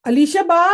Alicia ba?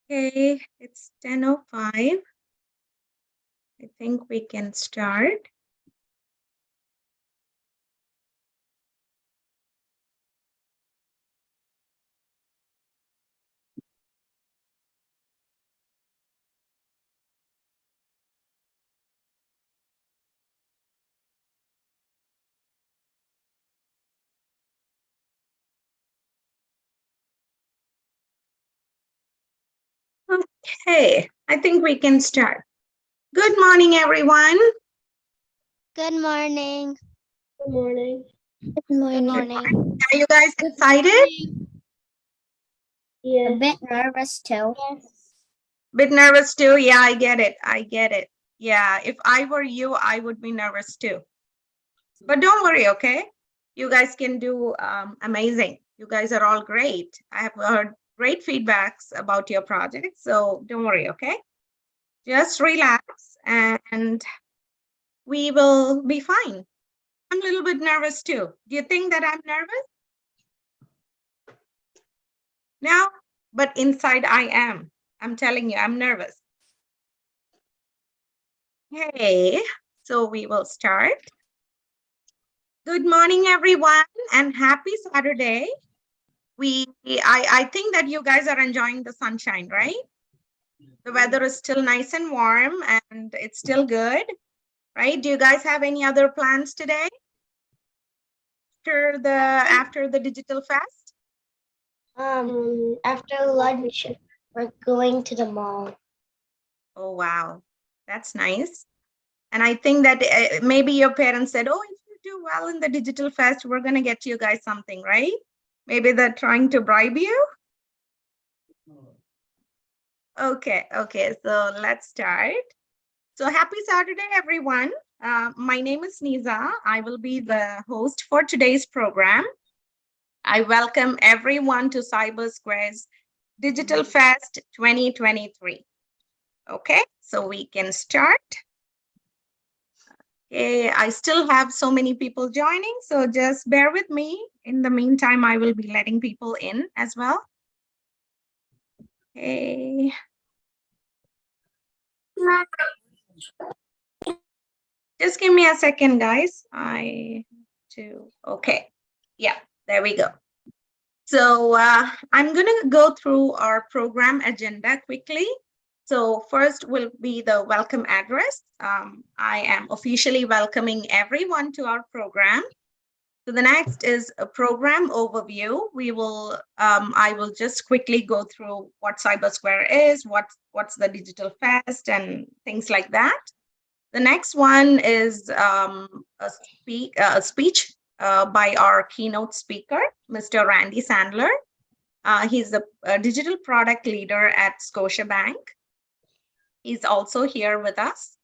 Okay, it's 10:05. I think we can start. Okay, I think we can start. Good morning, everyone. Good morning. Good morning. Good morning. Are you guys excited? Yeah. A bit nervous too. Yes. Bit nervous too? Yeah, I get it. I get it. Yeah, if I were you, I would be nervous too. But don't worry, okay? You guys can do amazing. You guys are all great. I have heard great feedbacks about your project, so don't worry, okay? Just relax and we will be fine. I'm a little bit nervous too. Do you think that I'm nervous? No, but inside I am. I'm telling you, I'm nervous. Hey, so we will start. Good morning, everyone, and happy Saturday. I think that you guys are enjoying the sunshine, right? The weather is still nice and warm and it's still good, right? Do you guys have any other plans today? After the digital fest? After lunch, we're going to the mall. Oh, wow. That's nice. And I think that maybe your parents said, oh, if you do well in the digital fest, we're going to get you guys something, right? Maybe they're trying to bribe you. Okay, so let's start. So happy Saturday, everyone. My name is Niza. I will be the host for today's program. I welcome everyone to CyberSquare's Digital Fest 2023. Okay, so we can start. Okay, I still have so many people joining, so just bear with me. In the meantime, I will be letting people in as well. Okay. Just give me a second, guys. Okay. Yeah, there we go. So I'm going to go through our program agenda quickly. So first will be the welcome address. I am officially welcoming everyone to our program. So the next is a program overview. I will just quickly go through what CyberSquare is, what's the Digital Fest, and things like that. The next one is a speech by our keynote speaker, Mr. Randy Sandler. He's a digital product leader at Scotiabank. He's also here with us.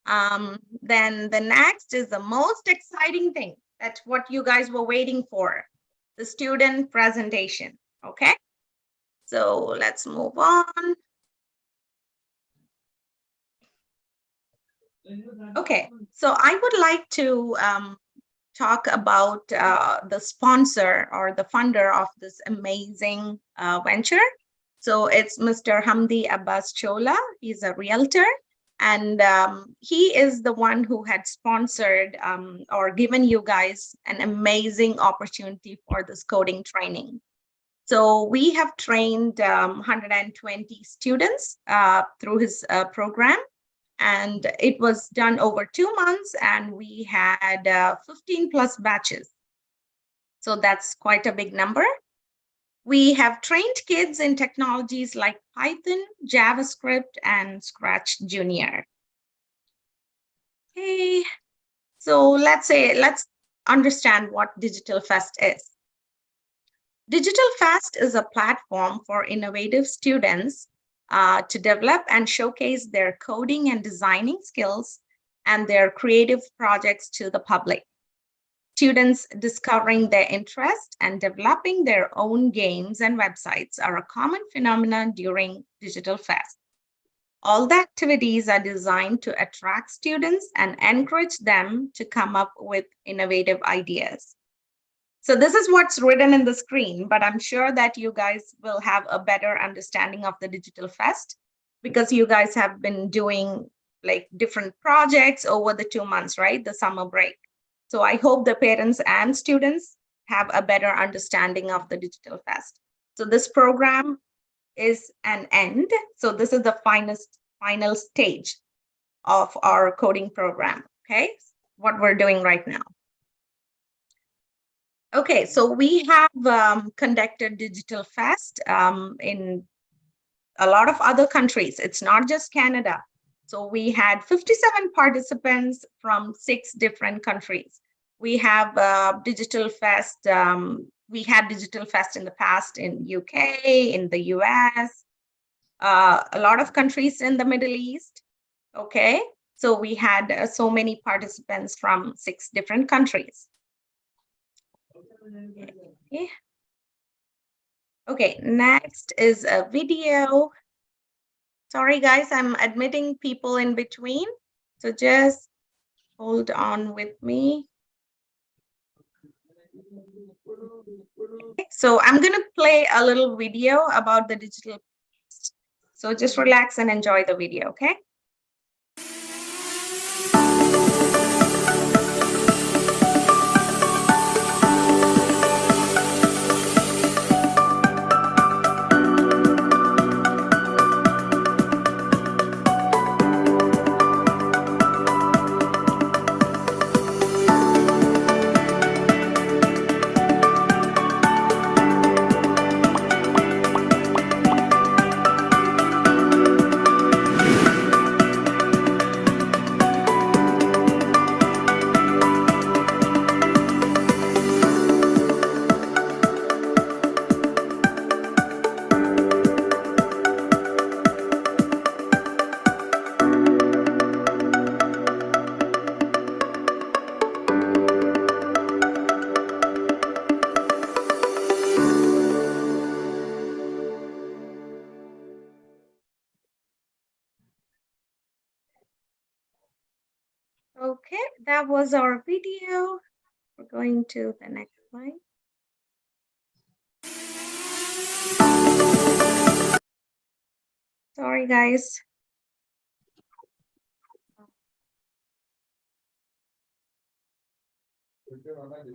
Then the next is the most exciting thing. That's what you guys were waiting for, the student presentation, okay? So let's move on. Okay, so I would like to talk about the sponsor or the funder of this amazing venture. So it's Mr. Hamdi Abbas Chola. He's a realtor, and he is the one who had sponsored or given you guys an amazing opportunity for this coding training. So we have trained 120 students through his program, and it was done over 2 months, and we had 15 plus batches. So that's quite a big number. We have trained kids in technologies like Python, JavaScript, and Scratch Junior. Okay, so let's understand what Digital Fest is. Digital Fest is a platform for innovative students to develop and showcase their coding and designing skills and their creative projects to the public. Students discovering their interest and developing their own games and websites are a common phenomenon during Digital Fest. All the activities are designed to attract students and encourage them to come up with innovative ideas. So this is what's written in the screen, but I'm sure that you guys will have a better understanding of the Digital Fest because you guys have been doing like different projects over the 2 months, right? The summer break. So I hope the parents and students have a better understanding of the Digital Fest. So this program is an end. So this is the final stage of our coding program, okay? What we're doing right now. Okay, so we have conducted Digital Fest in a lot of other countries. It's not just Canada. So we had 57 participants from 6 different countries. We have Digital Fest. We had Digital Fest in the past in UK, in the US, a lot of countries in the Middle East. Okay, so we had so many participants from 6 different countries. Okay, next is a video. Sorry, guys, I'm admitting people in between. So just hold on with me. Okay, so I'm going to play a little video about the Digital Fest. So just relax and enjoy the video, okay? Okay, that was our video. We're going to the next slide. Sorry, guys.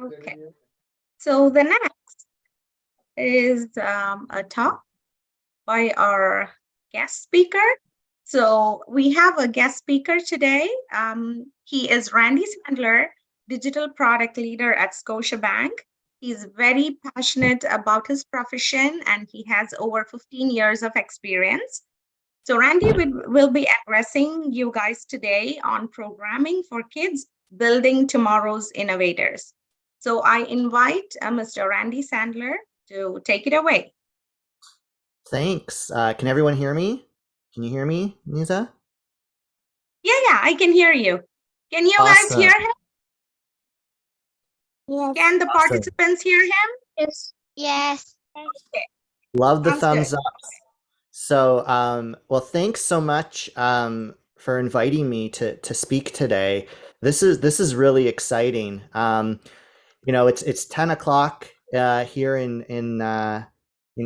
Okay, so the next is a talk by our guest speaker. So we have a guest speaker today. He is Randy Sandler, digital product leader at Scotiabank. He's very passionate about his profession and he has over 15 years of experience. So Randy will be addressing you guys today on programming for kids, building tomorrow's innovators. So I invite Mr. Randy Sandler to take it away. Thanks. Can everyone hear me? Can you hear me, Nisa? Yeah, I can hear you. Can you guys hear him? Yes. Can the participants hear him? Yes. Yes. Okay. Love the Sounds good. thumbs up. So, well, thanks so much for inviting me to speak today. This is really exciting. It's 10 o'clock here in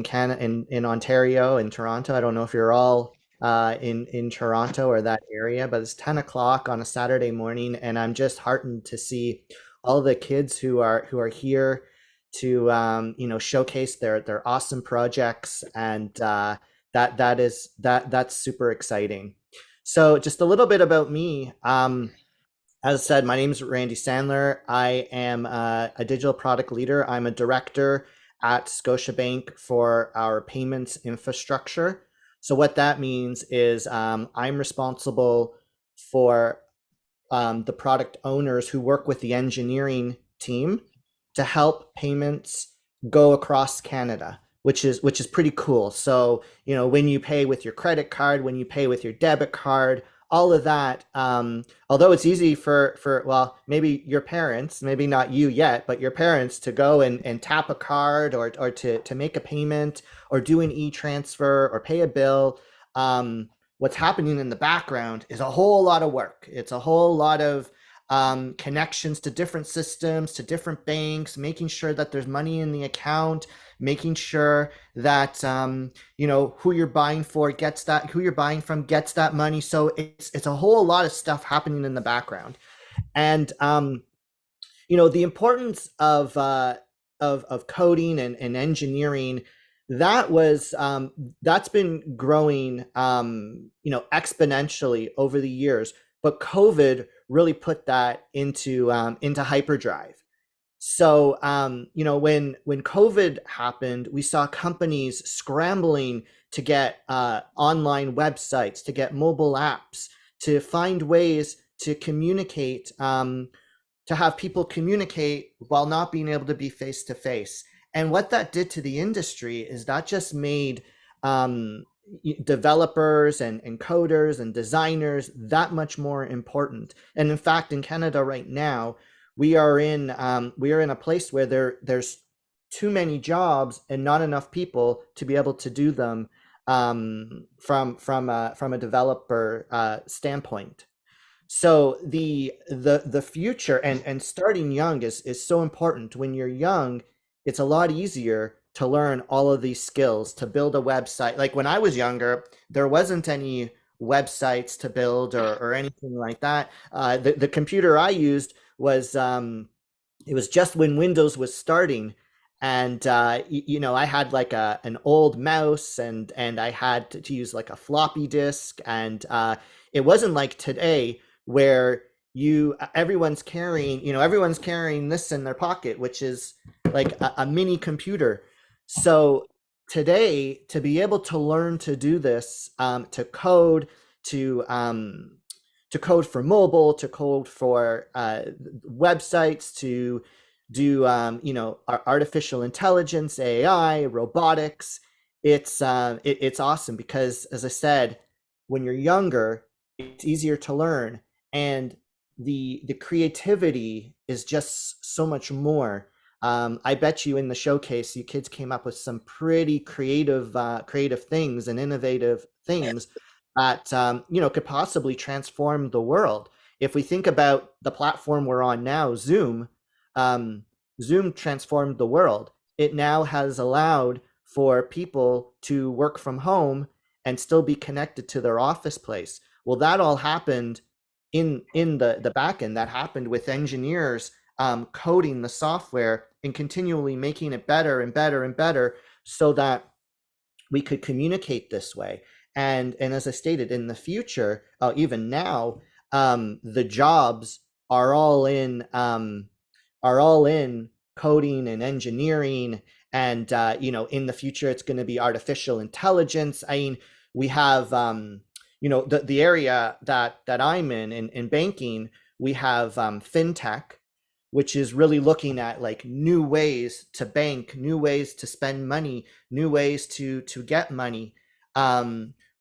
Canada, in Ontario, in Toronto. I don't know if you're all in Toronto or that area, but it's 10 o'clock on a Saturday morning, and I'm just heartened to see all the kids who are here to showcase their awesome projects, and that's super exciting. So just a little bit about me. As I said, my name is Randy Sandler. I am a digital product leader. I'm a director at Scotiabank for our payments infrastructure. So what that means is I'm responsible for the product owners who work with the engineering team to help payments go across Canada, which is pretty cool. So, when you pay with your credit card, when you pay with your debit card, all of that, although it's easy for well, maybe your parents, maybe not you yet, but your parents to go and tap a card, or to make a payment, or do an e-transfer, or pay a bill. What's happening in the background is a whole lot of work. It's a whole lot of connections to different systems, to different banks, making sure that there's money in the account, making sure that who you're buying from gets that money. So it's a whole lot of stuff happening in the background, and the importance of coding and engineering, that's been growing exponentially over the years, but COVID really put that into hyperdrive. So when COVID happened, we saw companies scrambling to get online websites, to get mobile apps, to find ways to communicate, to have people communicate while not being able to be face to face. And what that did to the industry is that just made developers and coders and designers that much more important. And in fact, in Canada right now, we are in a place where there's too many jobs and not enough people to be able to do them from a developer standpoint. So the future and starting young is so important. When you're young, it's a lot easier to learn all of these skills, to build a website. Like when I was younger, there wasn't any websites to build or anything like that. The computer I used was it was just when Windows was starting, and I had like an old mouse, and I had to use like a floppy disk, and it wasn't like today where everyone's carrying this in their pocket, which is like a mini computer. So today, to be able to learn to do this, to code, to code for mobile, to code for websites, to do artificial intelligence, AI, robotics, it's awesome, because, as I said, when you're younger, it's easier to learn, and the creativity is just so much more. I bet you in the showcase, you kids came up with some pretty creative things and innovative things that could possibly transform the world. If we think about the platform we're on now, Zoom, Zoom transformed the world. It now has allowed for people to work from home and still be connected to their office place. Well, that all happened in the back end. That happened with engineers coding the software and continually making it better and better and better, so that we could communicate this way. And as I stated, in the future, even now, the jobs are all in coding and engineering, and in the future, it's going to be artificial intelligence. I mean, we have the area that I'm in banking, we have fintech, which is really looking at like new ways to bank, new ways to spend money, new ways to get money.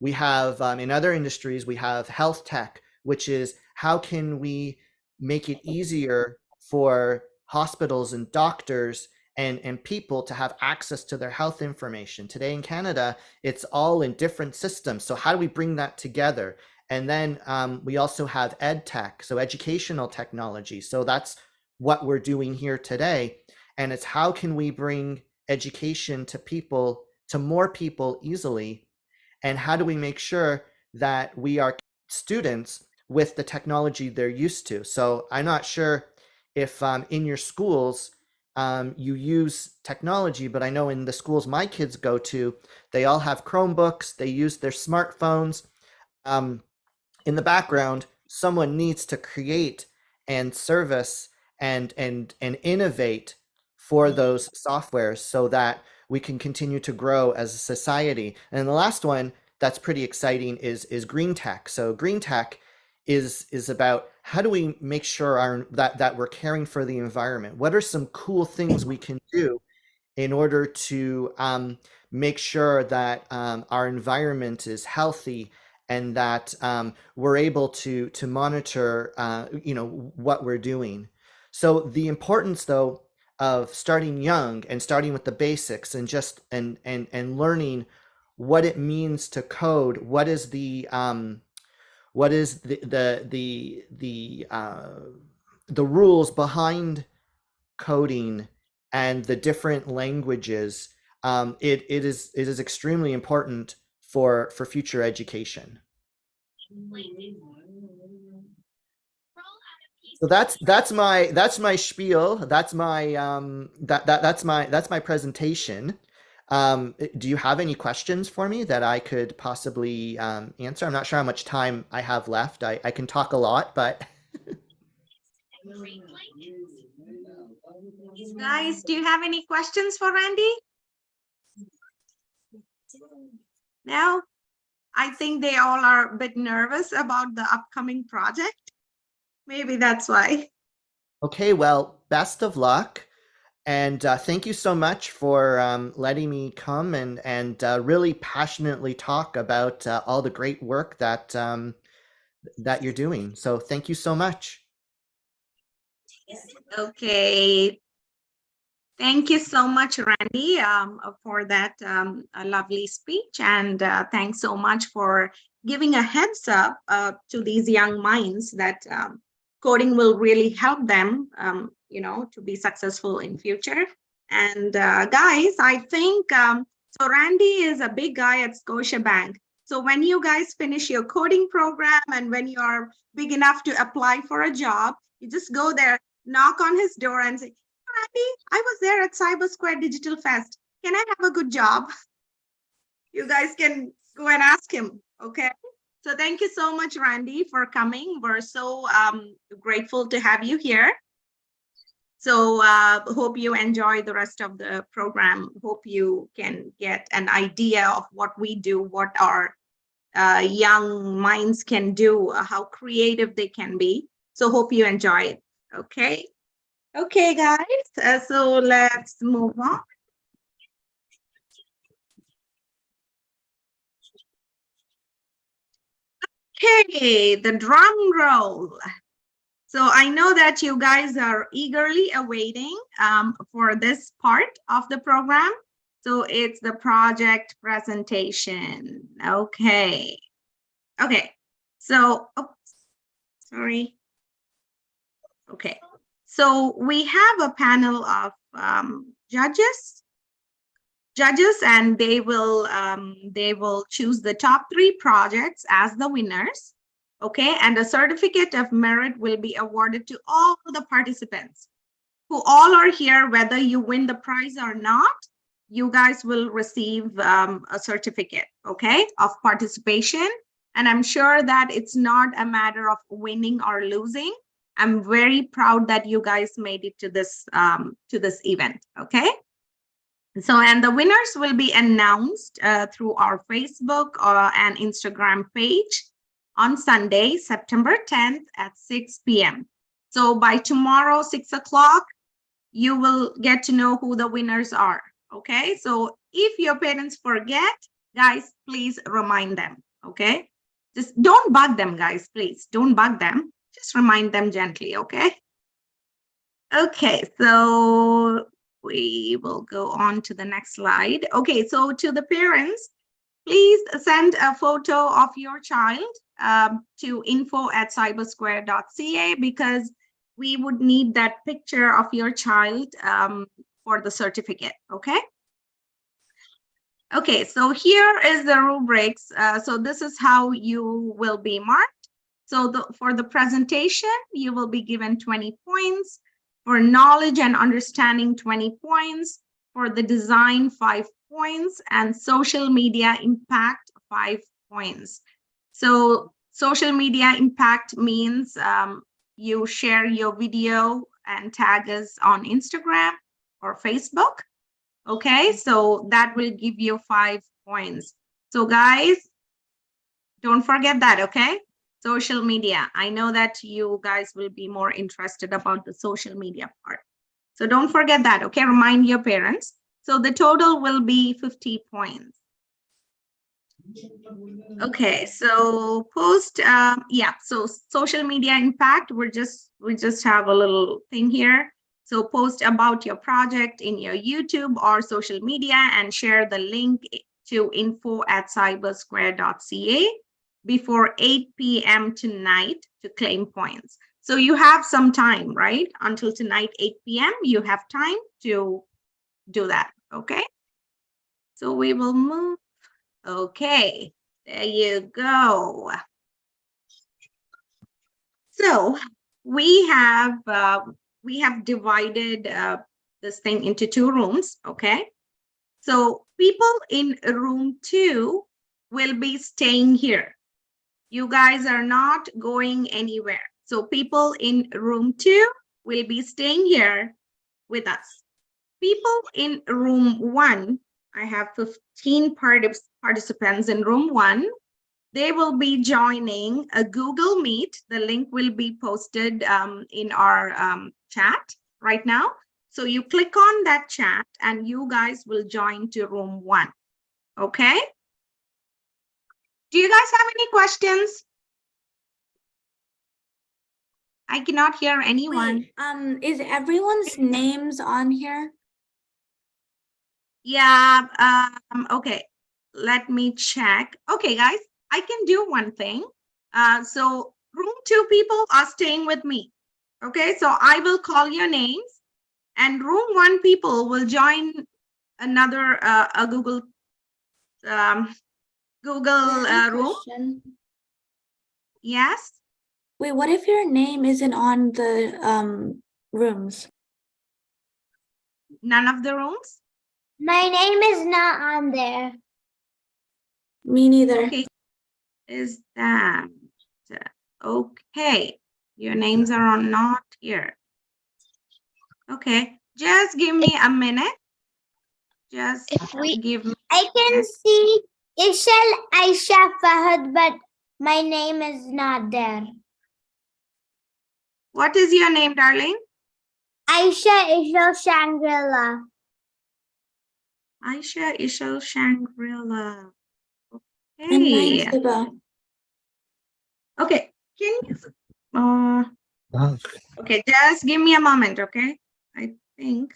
We have in other industries, we have health tech, which is how can we make it easier for hospitals and doctors and people to have access to their health information. Today in Canada, it's all in different systems. So how do we bring that together? And then we also have ed tech, so educational technology. So that's what we're doing here today. And it's how can we bring education to people, to more people easily? And how do we make sure that we are students with the technology they're used to? So I'm not sure if in your schools you use technology, but I know in the schools my kids go to, they all have Chromebooks, they use their smartphones. In the background, someone needs to create and service and innovate for those softwares so that we can continue to grow as a society. And the last one that's pretty exciting is green tech. So green tech is about how do we make sure that we're caring for the environment? What are some cool things we can do in order to make sure that our environment is healthy and that we're able to monitor what we're doing? So the importance though of starting young and starting with the basics and just and learning what it means to code, what is the rules behind coding and the different languages. It is extremely important for future education. So that's my spiel. That's my that's my presentation. Do you have any questions for me that I could possibly answer? I'm not sure how much time I have left. I can talk a lot, but Guys, do you have any questions for Randy? No? I think they all are a bit nervous about the upcoming project. Maybe that's why. Okay, well, best of luck. And thank you so much for letting me come and really passionately talk about all the great work that that you're doing. So thank you so much. Okay. Thank you so much, Randy, for that lovely speech. And thanks so much for giving a heads up to these young minds that coding will really help them, to be successful in future. And guys, I think, so Randy is a big guy at Scotiabank. So when you guys finish your coding program and when you are big enough to apply for a job, you just go there, knock on his door and say, Randy, I was there at Cyber Square Digital Fest. Can I have a good job? You guys can go and ask him, okay? So thank you so much, Randy, for coming. We're so grateful to have you here. So hope you enjoy the rest of the program. Hope you can get an idea of what we do, what our young minds can do, how creative they can be. So hope you enjoy it, okay? Okay, guys, so let's move on. Okay, the drum roll. So I know that you guys are eagerly awaiting for this part of the program. So it's the project presentation. Okay. Okay, so, oh, sorry. Okay. So we have a panel of judges, and they will choose the top 3 projects as the winners. Okay, and a certificate of merit will be awarded to all the participants who all are here. Whether you win the prize or not, you guys will receive a certificate, okay, of participation. And I'm sure that it's not a matter of winning or losing. I'm very proud that you guys made it to this event, okay? So, and the winners will be announced through our Facebook and Instagram page on Sunday, September 10th at 6 p.m. So by tomorrow, 6 o'clock, you will get to know who the winners are, okay? So if your parents forget, guys, please remind them, okay? Just don't bug them, guys, please. Don't bug them. Just remind them gently, okay? Okay, so we will go on to the next slide. Okay, so to the parents, please send a photo of your child to info@cybersquare.ca, because we would need that picture of your child for the certificate, okay? Okay, so here is the rubrics. So this is how you will be marked. So for the presentation, you will be given 20 points. For knowledge and understanding, 20 points. For the design, 5 points. And social media impact, 5 points. So social media impact means you share your video and tag us on Instagram or Facebook. Okay, so that will give you 5 points. So guys, don't forget that, okay? Social media. I know that you guys will be more interested about the social media part. So don't forget that, okay? Remind your parents. So the total will be 50 points. Okay, so so social media impact, we just have a little thing here. So post about your project in your YouTube or social media and share the link to info@cybersquare.ca before 8 p.m. tonight to claim points. So you have some time, right? Until tonight, 8 p.m. You have time to do that, okay? So we will move. Okay, there you go. So we have divided this thing into 2 rooms, okay? So people in room 2 will be staying here. You guys are not going anywhere. So people in room 2 will be staying here with us. People in room 1, I have 15 participants in room 1. They will be joining a Google Meet. The link will be posted in our chat right now. So you click on that chat and you guys will join to room 1. Okay? Do you guys have any questions? I cannot hear anyone. Wait, is everyone's names on here? Yeah, okay. Let me check. Okay, guys, I can do one thing. So room 2 people are staying with me. Okay, so I will call your names and room 1 people will join another a Google room. Question. Yes. Wait, what if your name isn't on the rooms? None of the rooms. My name is not on there. Me neither. Okay. Is that okay? Your names are not here. Okay, just give me a minute. Just give me. I can see Ishal Aisha Fahad, but my name is not there. What is your name, darling? Aisha Ishal Shangri-La. Aisha Ishal Shangri-La. And mine's Okay. Hiba. Okay. Can you? Okay, just give me a moment. Okay, I think.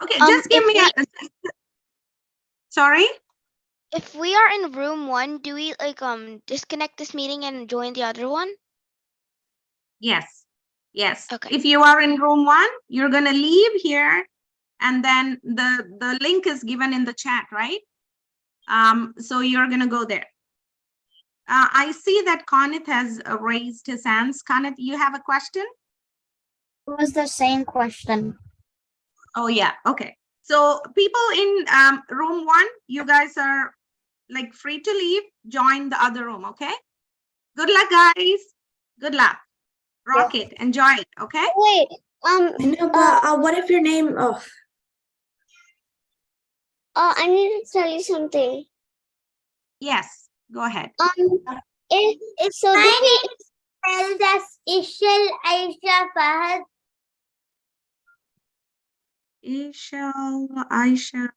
Okay, just give me a. Sorry. If we are in room 1, do we disconnect this meeting and join the other one? Yes. Yes. Okay. If you are in room 1, you're gonna leave here, and then the link is given in the chat, right? So you're gonna go there. I see that Kanith has raised his hands. Kanith, you have a question? It was the same question. Oh yeah. Okay. So people in room 1, you guys are like free to leave. Join the other room. Okay. Good luck, guys. Good luck. Rock it. Enjoy it. Okay. Wait, I know, but what if your name? Oh, I need to tell you something. Yes. Go ahead. It's so difficult. Spelled as Ishal Aisha Fahad. Ishal, Aisha.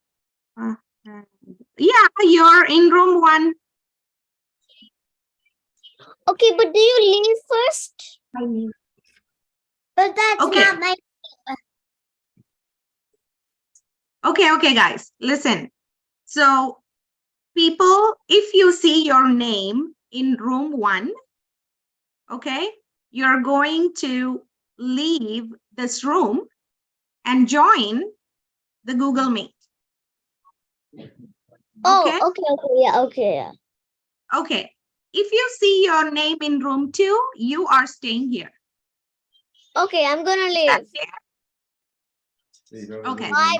Yeah, you're in room 1. Okay, but do you leave first? But that's Okay. not my. Okay, guys, listen. So people, if you see your name in room 1, okay, you're going to leave this room and join the Google Meet. Oh, Okay? okay. Okay. If you see your name in room 2, you are staying here. Okay, I'm gonna leave. That's it. Okay. Bye.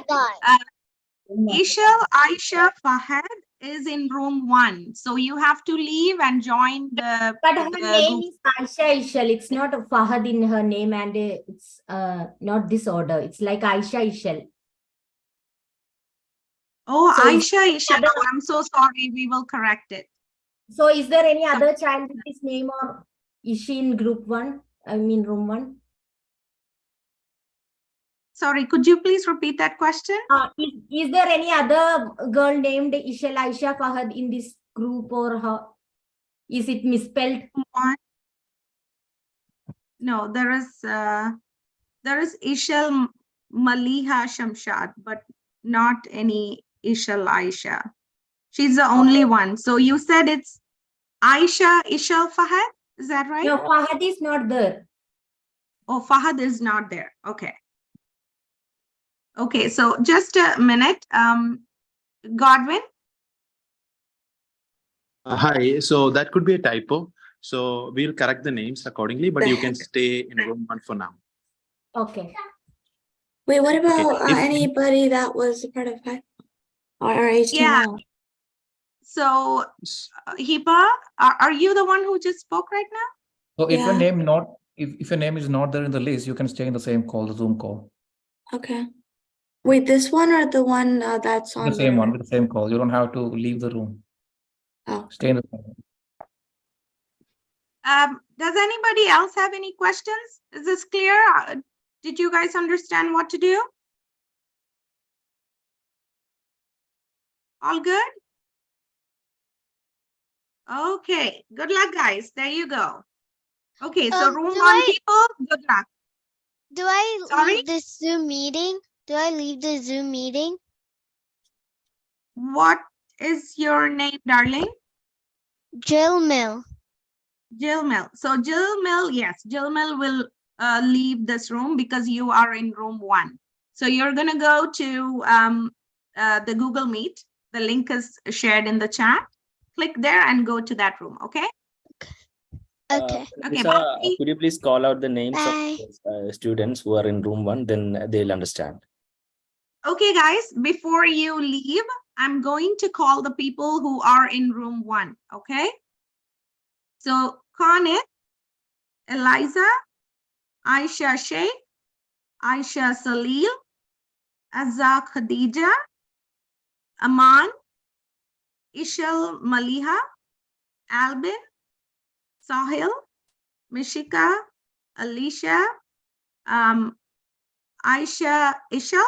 Ishal, Aisha, Fahad is in room 1. So you have to leave and join the. But her the name Google- is Aisha Ishal. It's not Fahad in her name, and it's not this order. It's like Aisha Ishal. Oh, So is Aisha, Ishal. other- Oh, I'm so sorry. We will correct it. So is there any other child with this name, or is she in group 1? I mean room 1? Sorry, could you please repeat that question? Is there any other girl named Ishal Aisha Fahad in this group, or how? Is it misspelled? One. No, there is Ishal Maliha Shamshad, but not any Ishal Aisha. She's the only one. So you said it's Aisha Ishal Fahad, is that right? No, Fahad is not there. Oh, Fahad is not there. Okay. Okay, so just a minute. Godwin? Hi, so that could be a typo. So we'll correct the names accordingly, but you can stay in room 1 for now. Okay. Wait, what about If- anybody that was a part of it? Or Yeah. HTML? So, Hiba, are you the one who just spoke right now? So if your Yeah. name not if your name is not there in the list, you can stay in the same call, the Zoom call. Okay. Wait, this one or the one that's on The same one with the same call. You don't have to leave the room. Oh. Stay in the same room. Does anybody else have any questions? Is this clear? Did you guys understand what to do? All good? Okay, good luck, guys. There you go. Okay, so room do 1 I- people, good luck. Do I Sorry? leave this Zoom meeting? Do I leave the Zoom meeting? What is your name, darling? Jill Mill. Jill Mill. So Jill Mill, yes, Jill Mill will leave this room because you are in room 1. So you're gonna go to the Google Meet. The link is shared in the chat. Click there and go to that room, okay? Okay. Okay, Lisa, bye. could you please call out the names Bye. of students who are in room 1? Then they'll understand. Okay, guys, before you leave, I'm going to call the people who are in room 1, okay? So Conit, Eliza, Aisha Sheikh, Aisha Salil, Azza Khadija, Aman, Ishal Maliha, Albin, Sahil, Mishika, Alicia, Aisha Ishal,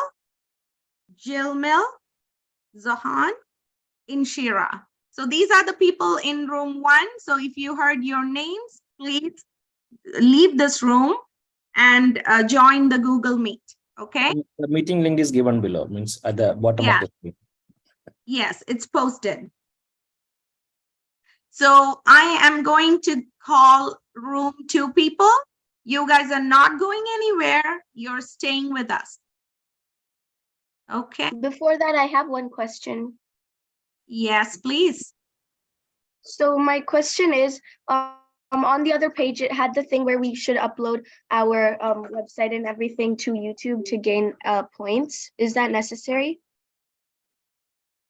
Jill Mill, Zahan, Inshira. So these are the people in room 1. So if you heard your names, please leave this room and join the Google Meet. Okay? The meeting link is given below, means at the bottom Yeah. of the screen. Yes, it's posted. So I am going to call room 2 people. You guys are not going anywhere. You're staying with us. Okay. Before that, I have one question. Yes, please. So my question is, on the other page, it had the thing where we should upload our website and everything to YouTube to gain points. Is that necessary?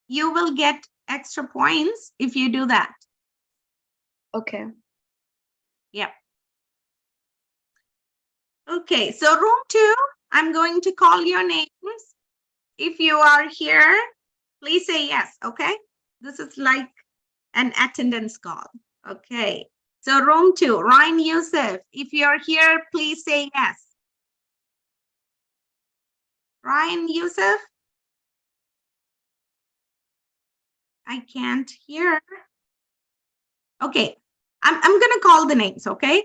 You will get extra points if you do that. Okay. Yep. Okay, so room 2, I'm going to call your names. If you are here, please say yes, okay? This is like an attendance call, okay? So room 2, Ryan Youssef, if you're here, please say yes. Ryan Youssef? I can't hear. Okay, I'm gonna call the names, okay?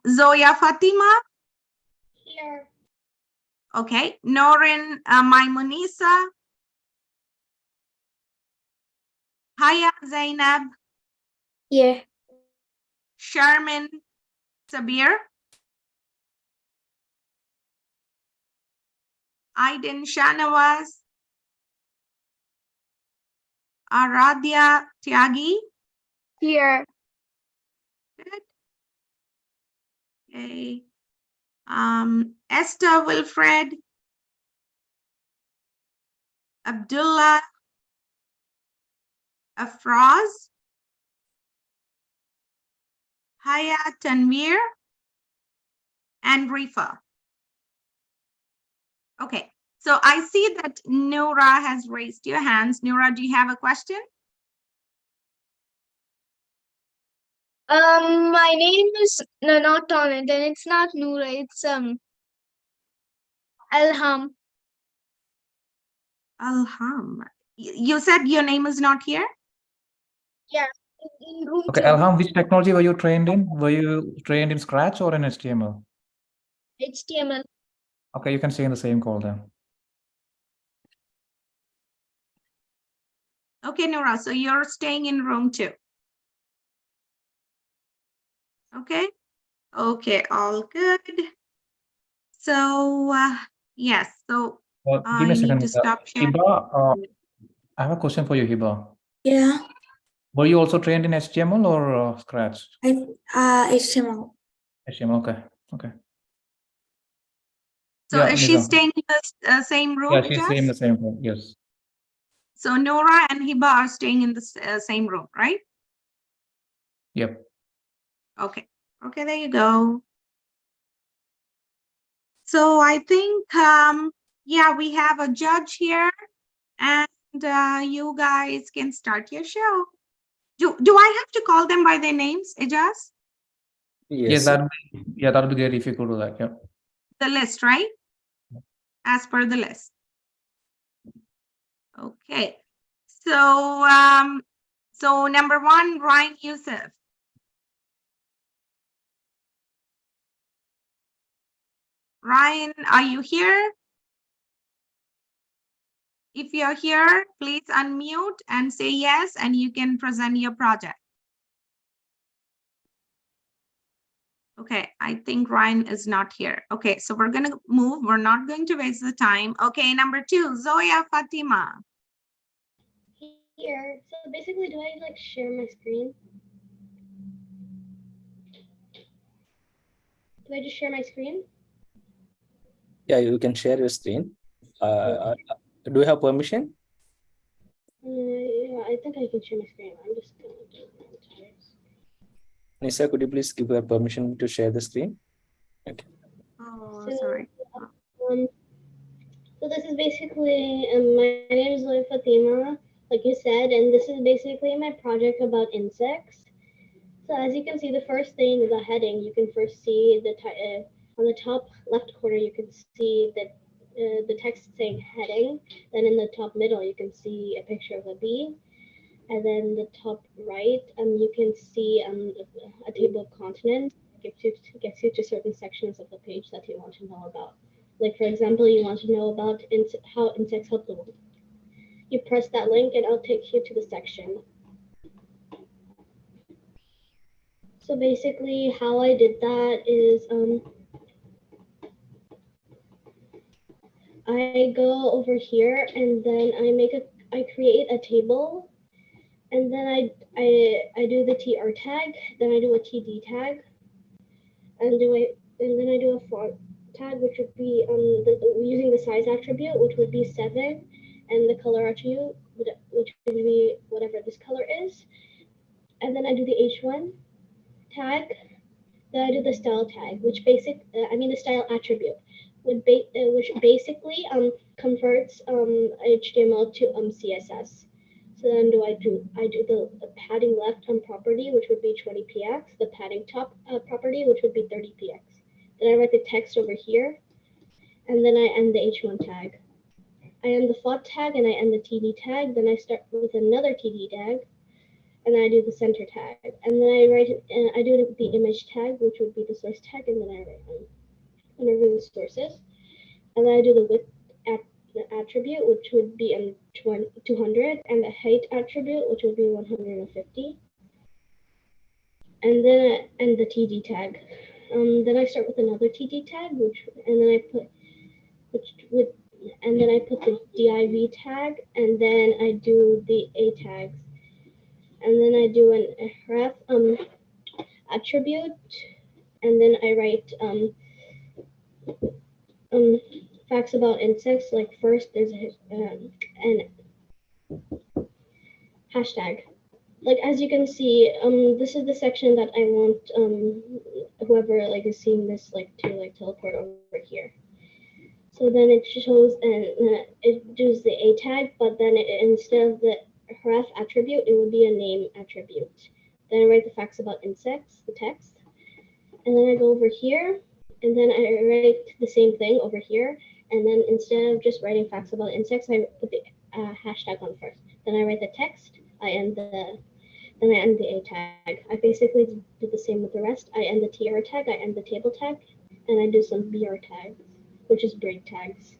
Zoya Fatima, Here. Okay, Norin Maimunisa. Haya Zainab. Here. Sharmin Sabir. Aiden Shanawaz. Aradhya Tyagi. Here. Good. Okay. Esther Wilfred. Abdullah Afraz. Haya Tanvir. And Rifa. Okay, so I see that Noura has raised your hands. Noura, do you have a question? My name is not on it, and it's not Noora, it's Alham. Alham. You said your name is not here? Yeah, in room Okay, 2. Alham, which technology were you trained in? Were you trained in Scratch or in HTML? HTML. Okay, you can stay in the same call then. Okay, Noura, so you're staying in room 2. Okay, okay, all good. So, yes, so Give me I a need second. to stop sharing. Hiba, I have a question for you, Hiba. Yeah, Were you also trained in HTML or Scratch? HTML. HTML, okay, okay. So Yeah, is she Nizam. staying in the same room? Yeah, she's Jess? staying in the same room, yes. So Noura and Hiba are staying in the same room, right? Yep. Okay, okay, there you go. So I think, yeah, we have a judge here, and you guys can start your show. Do I have to call them by their names, Ijaz? Yes, that'd be great if you could do that, yeah. The list, right? As per the list. Okay. So, so number 1, Ryan Youssef. Ryan, are you here? If you're here, please unmute and say yes, and you can present your project. Okay, I think Ryan is not here. Okay, so we're gonna move. We're not going to waste the time. Okay, number 2, Zoya Fatima. Here. So basically, do I like share my screen? Do I just share my screen? Yeah, you can share your screen. Do you have permission? Yeah, I think I can share my screen. I'm just gonna do it. Nisa, could you please give her permission to share the screen? Okay. Oh, So, sorry. So this is basically, my name is Zoe Fatima, like you said, and this is basically my project about insects. So as you can see, the first thing is a heading. You can first see on the top left corner, you can see that the text saying heading. Then in the top middle, you can see a picture of a bee. And then the top right, you can see a table of continents. Gets you to certain sections of the page that you want to know about. Like, for example, you want to know about how insects help the world. You press that link and it'll take you to the section. So basically how I did that is I go over here and then I create a table, and then I do the TR tag, then I do a TD tag, and then I do a font tag, which would be using the size attribute, which would be 7, and the color attribute, which would be whatever this color is. And then I do the H1 tag. Then I do the style tag, which the style attribute, which basically converts HTML to CSS. So then I do the padding left property, which would be 20px, the padding top property, which would be 30px. Then I write the text over here, and then I end the H1 tag. I end the font tag and I end the TD tag. Then I start with another TD tag, and then I do the center tag, and then I do the image tag, which would be the source tag, and then I write under resources, and then I do the width attribute, which would be 200, and the height attribute, which would be 150. And then and the TD tag. Then I start with another TD tag, and then I put the div tag, and then I do the a tags, and then I do an href attribute, and then I write facts about insects. Like first, there's an hashtag. Like as you can see, this is the section that I want whoever like is seeing this to teleport over here. So then it shows and it does the a tag, but then instead of the href attribute, it would be a name attribute. Then I write the facts about insects, the text, and then I go over here, and then I write the same thing over here, and then instead of just writing facts about insects, I put the hashtag on first. Then I write the text. Then I end the a tag. I basically did the same with the rest. I end the tr tag. I end the table tag, and I do some br tags, which is break tags.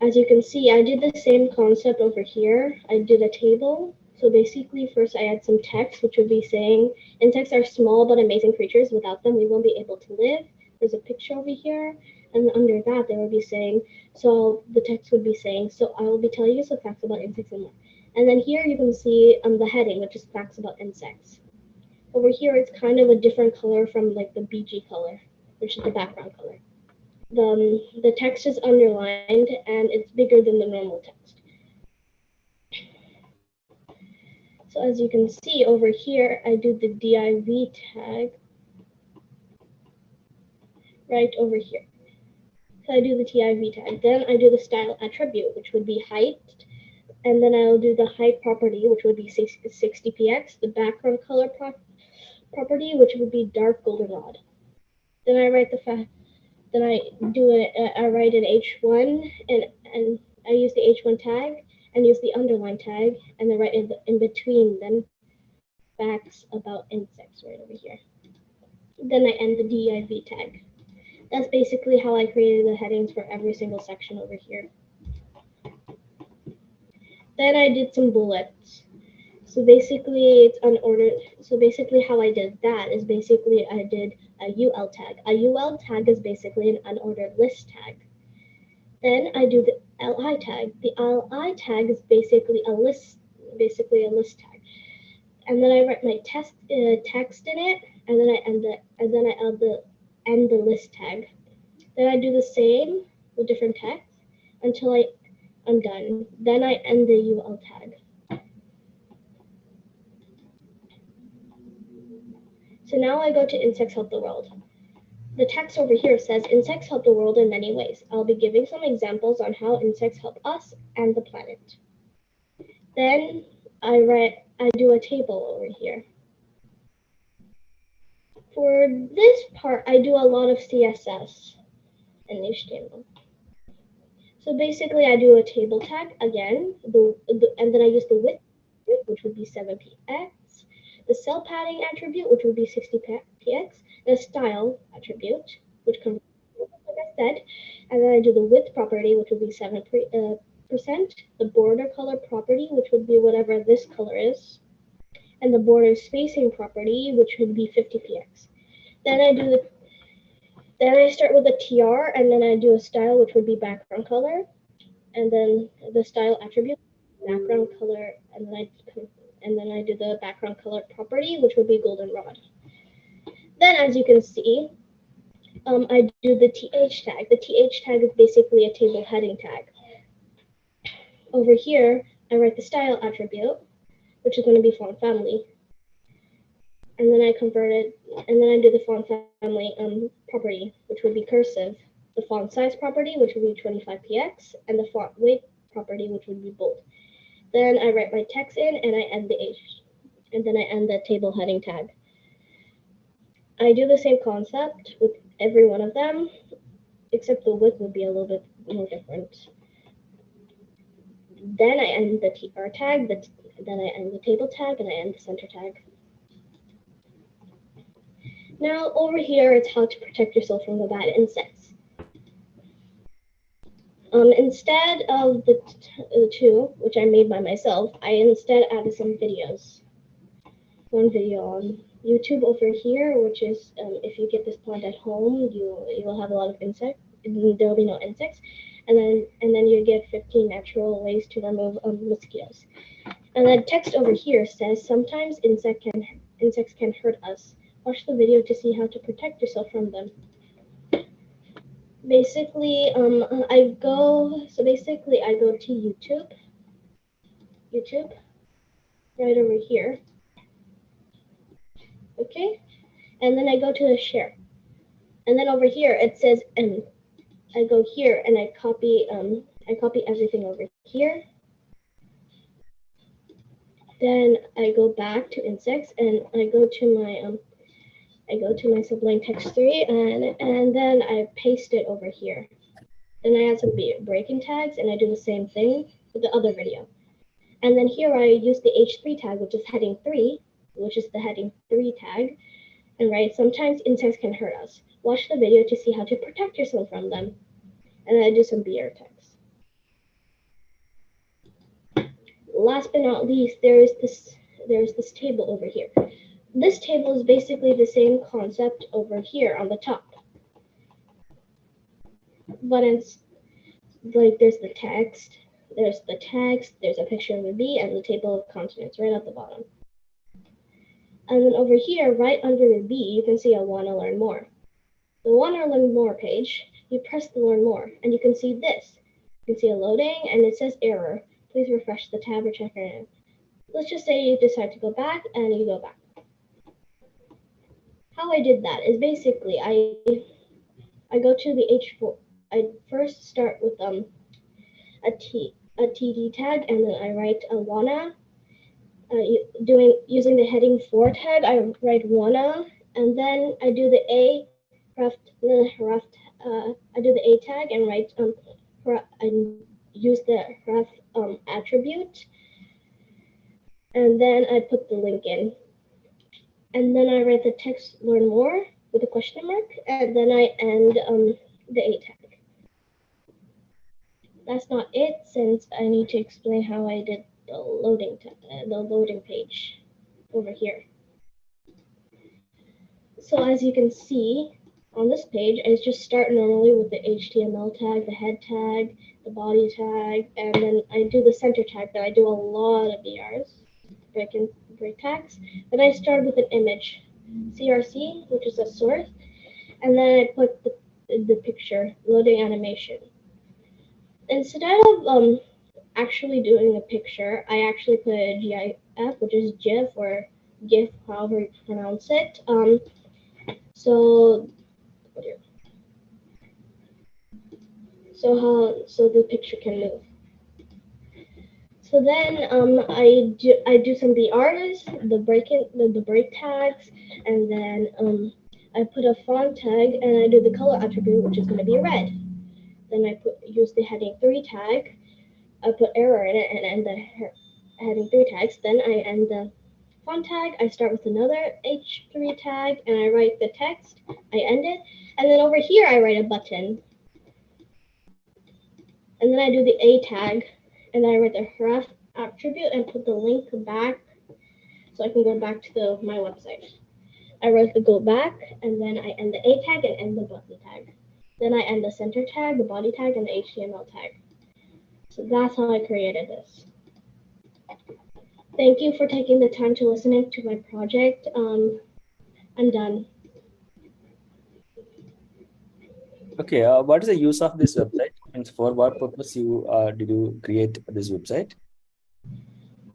As you can see, I did the same concept over here. I did a table. So basically, first I add some text, which would be saying, insects are small but amazing creatures. Without them, we won't be able to live. There's a picture over here. And under that, they would be saying, so the text would be saying, so I will be telling you some facts about insects and more. And then here you can see the heading, which is facts about insects. Over here, it's kind of a different color from like the BG color, which is the background color. The text is underlined and it's bigger than the normal text. So as you can see over here, I do the div tag right over here. So I do the div tag. Then I do the style attribute, which would be height. And then I'll do the height property, which would be 60 px. The background color property, which would be dark goldenrod. Then I write then I do it. I write an h1, and I use the h1 tag and use the underline tag, and then write in between them facts about insects right over here. Then I end the div tag. That's basically how I created the headings for every single section over here. Then I did some bullets. So basically it's unordered. So basically how I did that is basically I did a UL tag. A UL tag is basically an unordered list tag. Then I do the LI tag. The LI tag is basically a list tag. And then I write my text in it, and then I end the list tag. Then I do the same with different text until I'm done. Then I end the UL tag. So now I go to Insects Help the World. The text over here says insects help the world in many ways. I'll be giving some examples on how insects help us and the planet. Then I do a table over here. For this part, I do a lot of CSS and HTML. So basically, I do a table tag again, and then I use the width, which would be 7px, the cell padding attribute, which would be 60px, the style attribute, which comes, like I said, and then I do the width property, which would be 7%, the border color property, which would be whatever this color is, and the border spacing property, which would be 50px. Then I start with a TR, and then I do a style, which would be background color, and then the style attribute, background color, and then I do the background color property, which would be goldenrod. Then, as you can see, I do the TH tag. The TH tag is basically a table heading tag. Over here, I write the style attribute, which is going to be font family. And then I convert it, and then I do the font family property, which would be cursive. The font size property, which would be 25px, and the font weight property, which would be bold. Then I write my text in, and I end the H, and then I end the table heading tag. I do the same concept with every one of them, except the width would be a little bit more different. Then I end the TR tag, then I end the table tag, and I end the center tag. Now over here, it's how to protect yourself from the bad insects. Instead of the two, which I made by myself, I instead added some videos. One video on YouTube over here, which is if you get this plant at home, you will have a lot of insects. There will be no insects, and then you get 15 natural ways to remove mosquitoes. And then text over here says sometimes insects can hurt us. Watch the video to see how to protect yourself from them. Basically, I go to YouTube, right over here. Okay, and then I go to the share, and then over here it says and I go here and I copy everything over here. Then I go back to insects and I go to my Sublime Text 3 and then I paste it over here. Then I add some break-in tags and I do the same thing with the other video. And then here I use the H3 tag, which is heading 3, which is the heading 3 tag, and write sometimes insects can hurt us. Watch the video to see how to protect yourself from them. And then I do some BR tags. Last but not least, there's this table over here. This table is basically the same concept over here on the top. But it's like there's the text, there's a picture of a bee, and the table of contents right at the bottom. And then over here, right under the bee, you can see a wanna learn more. The wanna learn more page, you press the learn more, and you can see this. You can see a loading, and it says error. Please refresh the tab or check your name. Let's just say you decide to go back, and you go back. How I did that is basically I go to the H4. I first start with a TD tag, and then I write a wanna. Using the heading 4 tag, I write wanna, and then I do the A I do the A tag and write and use the ref attribute, and then I put the link in, and then I write the text learn more with a question mark, and then I end the A tag. That's not it, since I need to explain how I did the loading page over here. So as you can see on this page, I just start normally with the HTML tag, the head tag, the body tag, and then I do the center tag. That I do a lot of BRs, break tags. Then I start with an image, CRC, which is a source, and then I put the picture, loading animation. Instead of actually doing a picture, I actually put a GIF, which is GIF or GIF, however you pronounce it. So the picture can move. So then I do some BRs, the break tags, and then I put a font tag and I do the color attribute, which is going to be red. Then I use the heading 3 tag. I put error in it and end the heading 3 tags. Then I end the font tag. I start with another H3 tag and I write the text. I end it, and then over here I write a button. And then I do the A tag, and then I write the ref attribute and put the link back so I can go back to my website. I write the go back, and then I end the A tag and end the button tag. Then I end the center tag, the body tag, and the HTML tag. So that's how I created this. Thank you for taking the time to listen to my project. I'm done. Okay, what is the use of this website? And for what purpose did you create this website?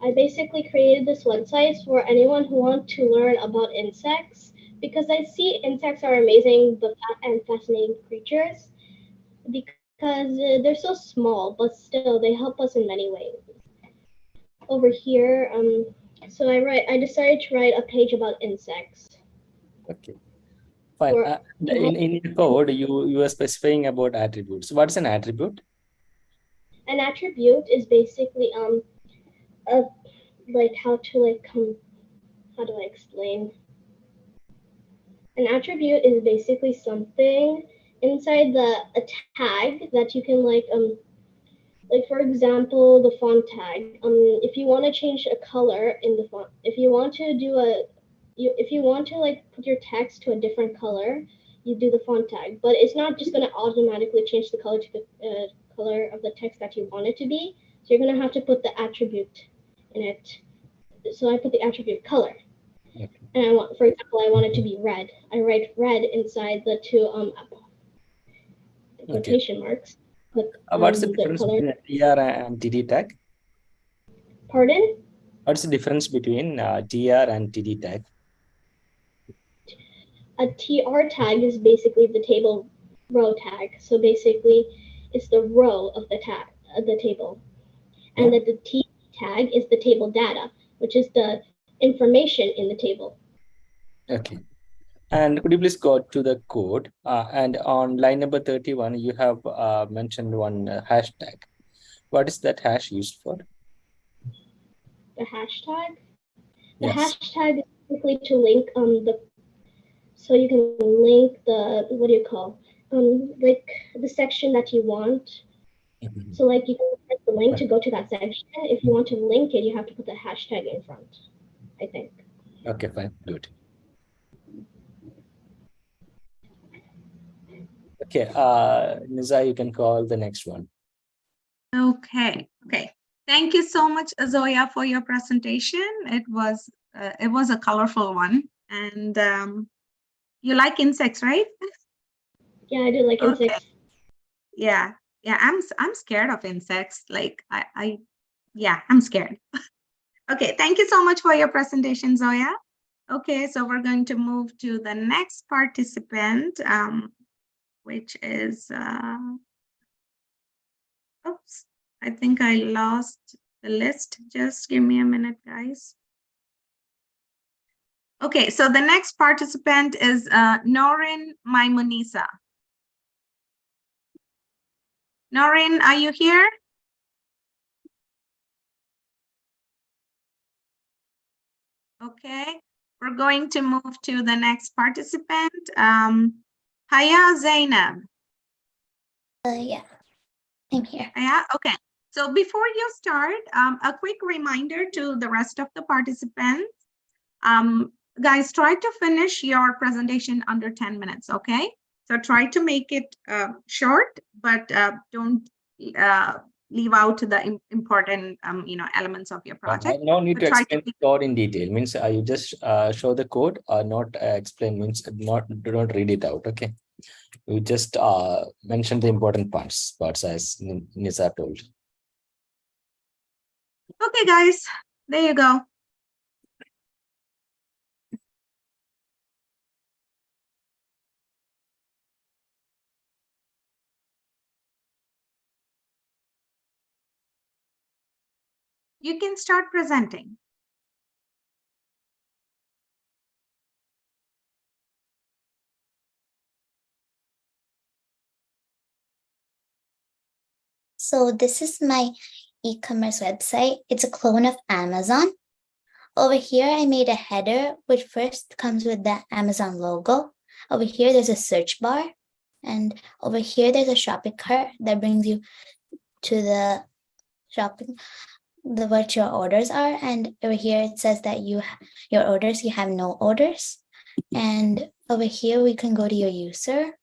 I basically created this website for anyone who wants to learn about insects, because I see insects are amazing and fascinating creatures, because they're so small, but still they help us in many ways. Over here, so I decided to write a page about insects. Okay, fine. In your code, you are specifying about attributes. What is an attribute? An attribute is basically like how do I explain? An attribute is basically something inside a tag that you can like for example the font tag. If you want to change a color in the font, if you want to do if you want to like put your text to a different color, you do the font tag, but it's not just going to automatically change the color to the color of the text that you want it to be. So you're going to have to put the attribute in it. So I put the attribute color. Okay. And I want, for example, I want it to be red. I write red inside the two quotation marks. Put, What's the the difference color. between TR and TD tag? Pardon? What's the difference between TR and TD tag? A TR tag is basically the table row tag. So basically, it's the row of the tag the table, and that the T tag is the table data, which is the information in the table. Okay. And could you please go to the code? And on line number 31, you have mentioned one hashtag. What is that hash used for? The hashtag. The Yes. hashtag is basically to link so you can link the like the section that you want. So like you can press the link to go to that section. If you want to link it, you have to put the hashtag in front, I think. Okay, fine, good. Okay, Niza, you can call the next one. Okay. Thank you so much, Zoya, for your presentation. It was a colorful one, and you like insects, right? Yeah, I do like insects. Yeah. I'm scared of insects. Like I'm scared. Okay, thank you so much for your presentation, Zoya. Okay, so we're going to move to the next participant, which is oops, I think I lost the list. Just give me a minute, guys. Okay, so the next participant is Norin Maimunisa. Norin, are you here? Okay, we're going to move to the next participant, Haya Zainab. Yeah, I'm here. Yeah, okay. So before you start, a quick reminder to the rest of the participants. Guys, try to finish your presentation under 10 minutes, okay? So try to make it short, but don't leave out the important elements of your project. No need to But try explain the code in detail. Means you just show the code or not explain, means do not read it out. Okay. You just mention the important parts as Nisa told. Okay, guys, there you go. You can start presenting. So this is my e-commerce website. It's a clone of Amazon. Over here, I made a header, which first comes with the Amazon logo. Over here, there's a search bar. And over here, there's a shopping cart that brings you to the shopping, what your orders are. And over here, it says that you have no orders. And over here, we can go to your user.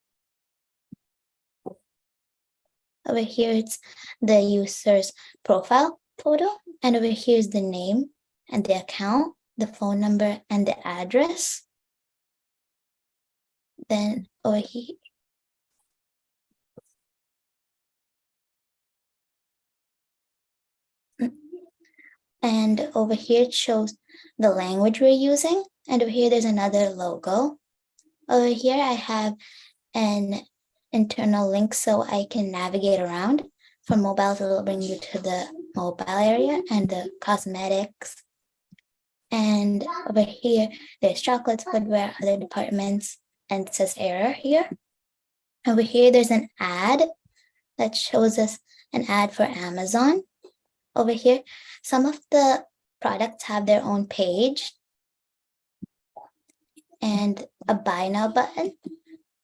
Over here, it's the user's profile photo. And over here is the name and the account, the phone number, and the address. Then over here, and over here it shows the language we're using. And over here, there's another logo. Over here, I have an internal link so I can navigate around. For mobiles, it will bring you to the mobile area and the cosmetics. And over here, there's chocolates, footwear, other departments, and it says error here. Over here, there's an ad that shows us an ad for Amazon. Over here, some of the products have their own page. And a buy now button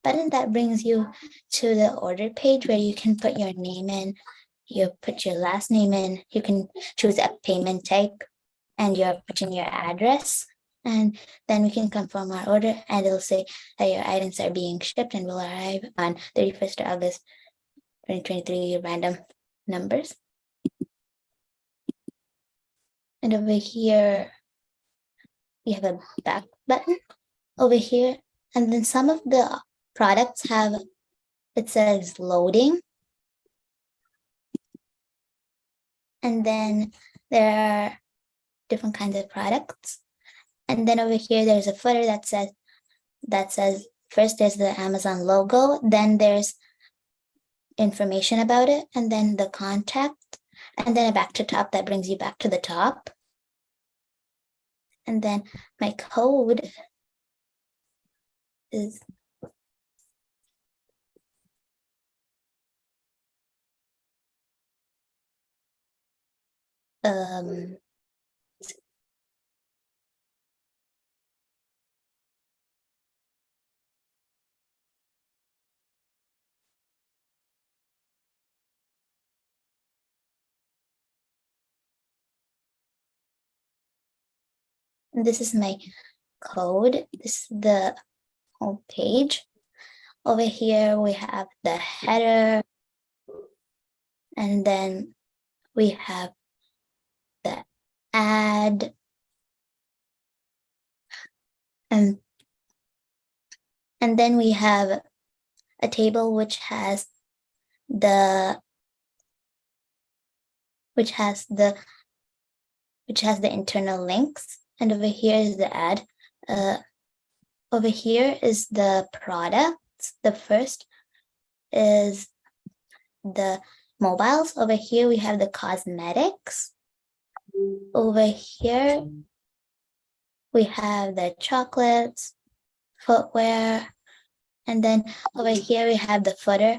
that brings you to the order page where you can put your name in, you put your last name in, you can choose a payment type, and you're putting your address. And then we can confirm our order, and it'll say that your items are being shipped and will arrive on 31st of August 2023 random numbers. And over here, we have a back button over here. And then some of the products have, it says loading. And then there are different kinds of products. And then over here, there's a footer that says first there's the Amazon logo, then there's information about it, and then the contact, and then a back to top that brings you back to the top. And then my code is this is my code. This is the home page. Over here, we have the header, and then we have the ad, and then we have a table which has the internal links. And over here is the ad. Over here is the products. The first is the mobiles. Over here we have the cosmetics. Over here we have the chocolates, footwear, and then over here we have the footer,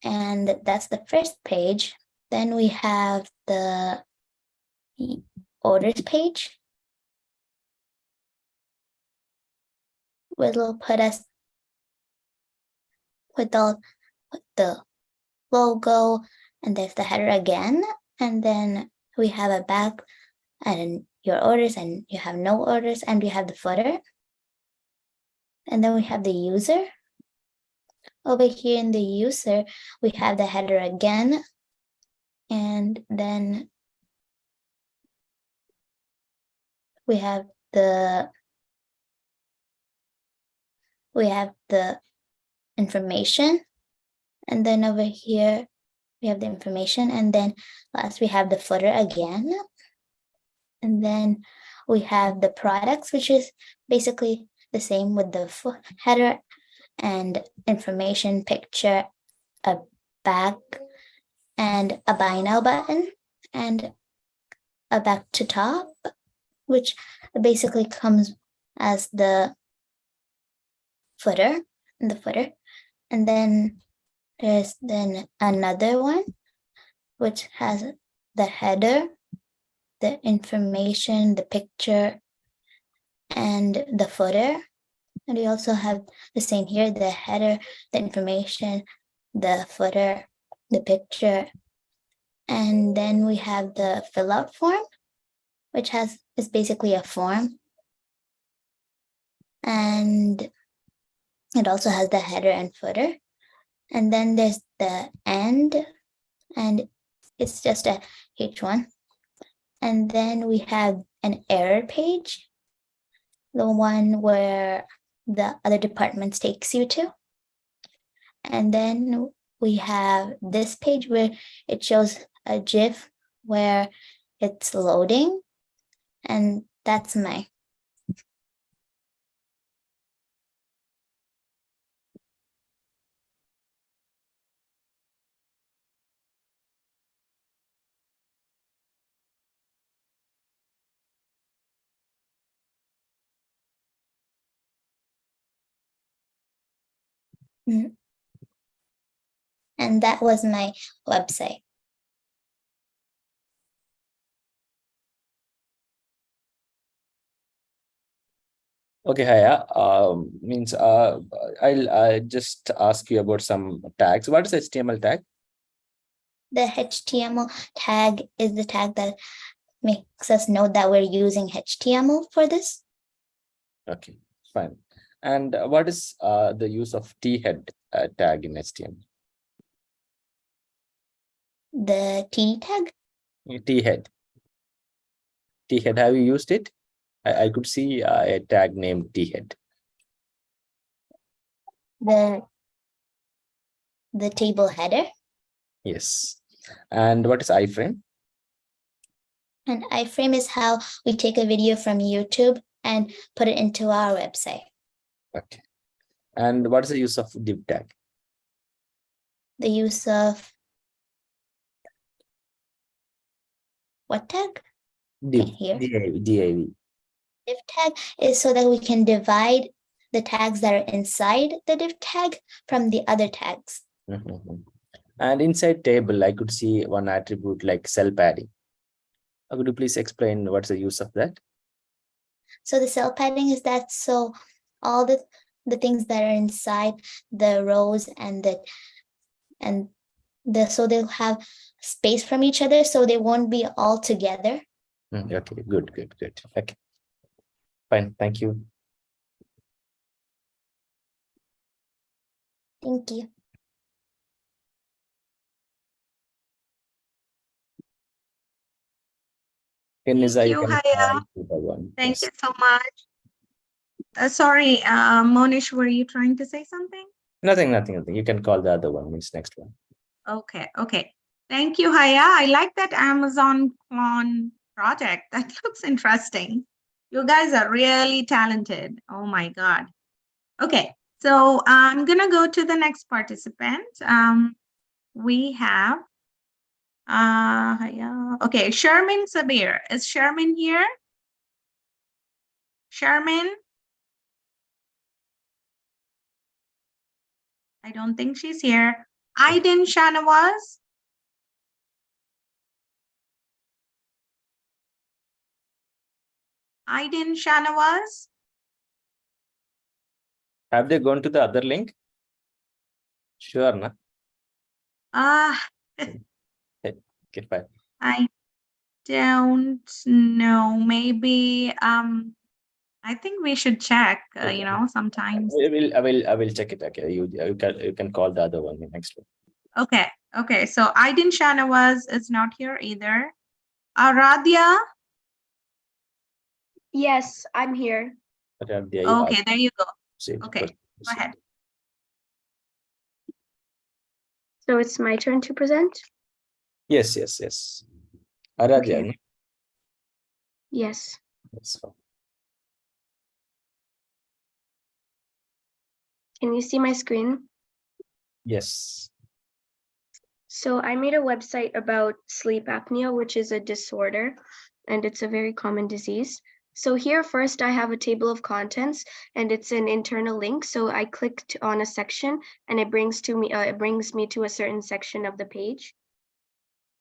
and that's the first page. Then we have the orders page, which will put us with the logo, and there's the header again, and then we have a back and your orders, and you have no orders, and we have the footer, and then we have the user. Over here in the user, we have the header again, and then we have the information, and then over here we have the information, and then last we have the footer again, and then we have the products, which is basically the same with the header and information, picture, a back, and a buy now button, and a back to top, which basically comes as the footer, and then there's another one which has the header, the information, the picture, and the footer. And we also have the same here, the header, the information, the footer, the picture, and then we have the fill out form, which is basically a form, and it also has the header and footer. And then there's the end, and it's just a H1. And then we have an error page, the one where the other departments takes you to. And then we have this page where it shows a GIF where it's loading, and that's my and that was my website. Okay, Haya. Means I'll just ask you about some tags. What is HTML tag? The HTML tag is the tag that makes us know that we're using HTML for this. Okay, fine. And what is the use of t-head tag in HTML? The TD tag. T-head. T-head, have you used it? I could see a tag named t-head. The table header. Yes. And what is iframe? And iframe is how we take a video from YouTube and put it into our website. Okay. And what is the use of div tag? The use of what tag? Div. Here. Div. Div tag is so that we can divide the tags that are inside the div tag from the other tags. And inside table, I could see one attribute like cell padding. Could you please explain what's the use of that? So the cell padding is that so all the things that are inside the rows and so they'll have space from each other, so they won't be all together. Okay, good. Okay, fine. Thank you. Thank you. Thank you, Haya. Thank you so much. Sorry, Monish, were you trying to say something? Nothing. You can call the other one, means next one. Okay. Thank you, Haya. I like that Amazon clone project. That looks interesting. You guys are really talented. Oh my God. Okay, so I'm gonna go to the next participant. We have okay, Shermin Sabir. Is Shermin here? Shermin? I don't think she's here. Aiden Shanawaz? Aiden Shanawaz? Have they gone to the other link? Sure, na? Okay, fine. I don't know. Maybe I think we should check. Okay. You know, sometimes. I will check it. Okay, you can call the other one, the next one. Okay. So Aiden Shanawaz is not here either. Aradhya? Yes, I'm here. Okay, there you go. Okay, go ahead. So it's my turn to present? Yes. Aradhya. Okay. Yes. So, Can you see my screen? yes. So I made a website about sleep apnea, which is a disorder, and it's a very common disease. So here first I have a table of contents, and it's an internal link. So I clicked on a section and it brings me to a certain section of the page.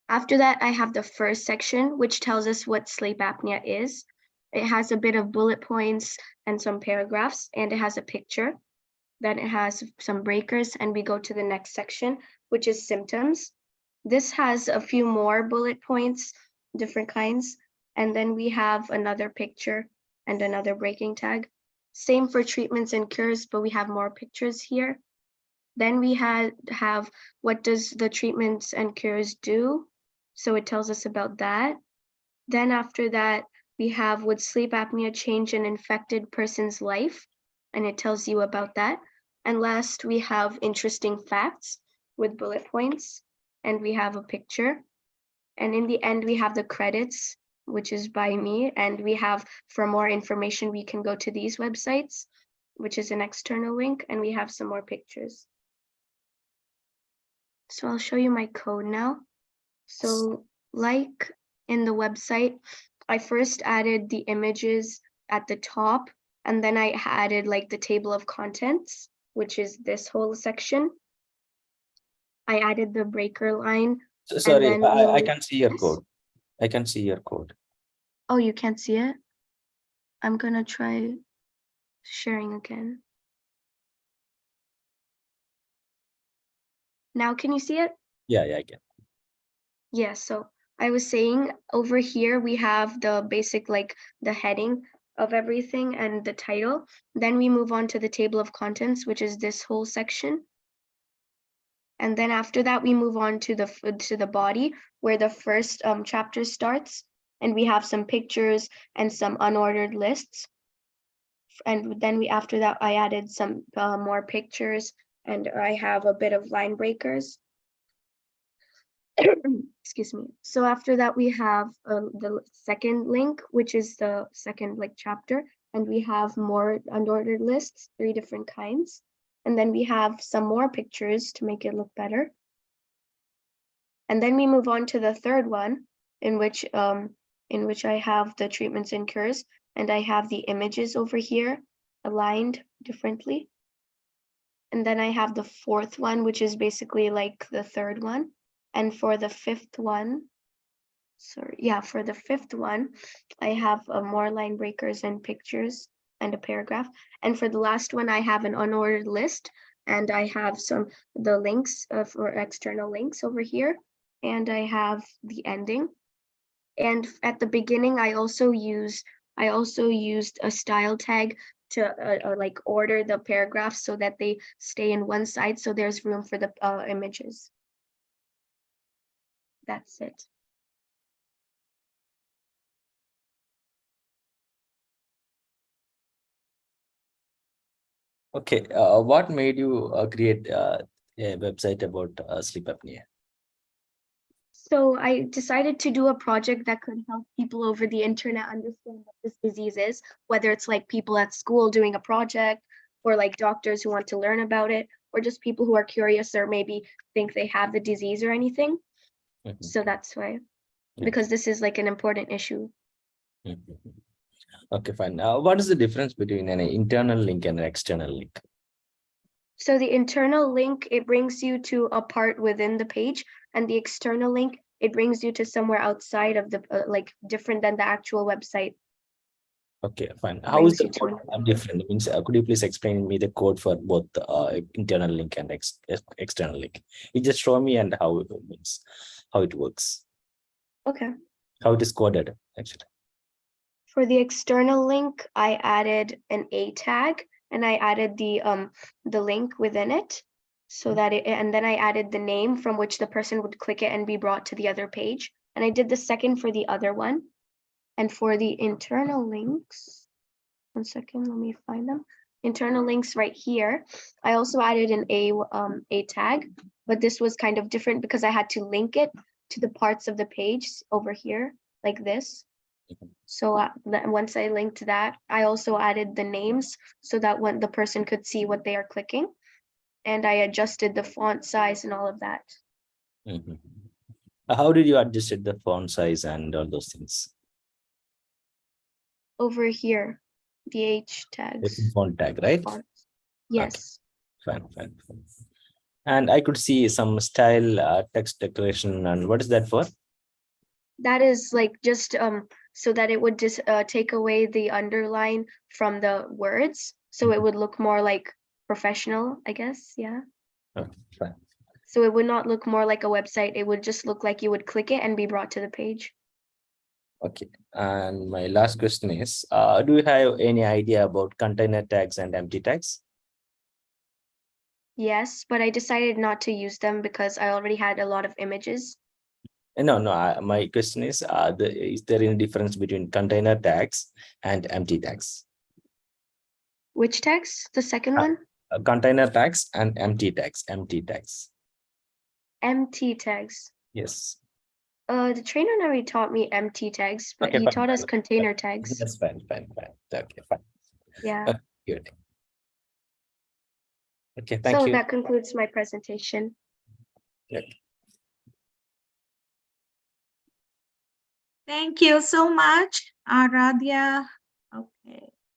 After that, I have the first section, which tells us what sleep apnea is. It has a bit of bullet points and some paragraphs, and it has a picture. Then it has some breakers, and we go to the next section, which is symptoms. This has a few more bullet points, different kinds. And then we have another picture and another breaking tag. Same for treatments and cures, but we have more pictures here. Then we have what does the treatments and cures do? So it tells us about that. Then after that, we have would sleep apnea change an infected person's life? And it tells you about that. And last, we have interesting facts with bullet points, and we have a picture. And in the end, we have the credits, which is by me. And we have, for more information, we can go to these websites, which is an external link, and we have some more pictures. So I'll show you my code now. So like in the website, I first added the images at the top, and then I added like the table of contents, which is this whole section. I added the breaker line. So, sorry, I can't see your code. I can see your code. Oh, you can't see it? I'm gonna try. Sharing again. Now, can you see it? Yeah, I can. Yeah, so I was saying over here we have the basic, like the heading of everything and the title. Then we move on to the table of contents, which is this whole section. And then after that, we move on to the body where the first chapter starts. And we have some pictures and some unordered lists. And then after that, I added some more pictures, and I have a bit of line breakers. Excuse me. So after that, we have the second link, which is the second chapter, and we have more unordered lists, 3 different kinds. And then we have some more pictures to make it look better. And then we move on to the third one, in which I have the treatments and cures, and I have the images over here aligned differently. And then I have the fourth one, which is basically like the third one. And for the fifth one, for the fifth one, I have more line breakers and pictures and a paragraph. And for the last one, I have an unordered list, and I have the links for external links over here, and I have the ending. And at the beginning, I also used a style tag to order the paragraphs so that they stay in one side, so there's room for the images. That's it. Okay, what made you create a website about sleep apnea? So I decided to do a project that could help people over the internet understand what this disease is, whether it's like people at school doing a project, or like doctors who want to learn about it, or just people who are curious or maybe think they have the disease or anything. So that's why, because this is like an important issue. Okay, fine. Now, what is the difference between an internal link and an external link? So the internal link, it brings you to a part within the page, and the external link, it brings you to somewhere outside of the different than the actual website. Okay, fine. How is the code different? Means, could you please explain me the code for both internal link and external link? You just show me and how it works. Okay. How it is coded actually. For the external link, I added an A tag, and I added the link within it, so that and then I added the name from which the person would click it and be brought to the other page. And I did the second for the other one. And for the internal links, one second, let me find them. Internal links right here, I also added an A tag, but this was kind of different because I had to link it to the parts of the page over here, like this. So once I linked that, I also added the names so that when the person could see what they are clicking, and I adjusted the font size and all of that. How did you adjust the font size and all those things? Over here, the H tags. The font tag, right? Fonts. Yes. Okay. Fine. And I could see some style text declaration. And what is that for? That is like just so that it would just take away the underline from the words, so it would look more like professional, I guess. Yeah. Okay, fine. So it would not look more like a website. It would just look like you would click it and be brought to the page. Okay. And my last question is, do you have any idea about container tags and empty tags? Yes, but I decided not to use them because I already had a lot of images. No. My question is there any difference between container tags and empty tags? Which tags? The second one? Container tags and empty tags. Empty tags. Empty tags. Yes. The trainer already taught me empty tags, but Okay, he fine, taught us fine. container tags. That's fine. Okay, fine. Yeah. Good. Okay, thank So you. that concludes my presentation. Okay. Thank you so much, Aradhya.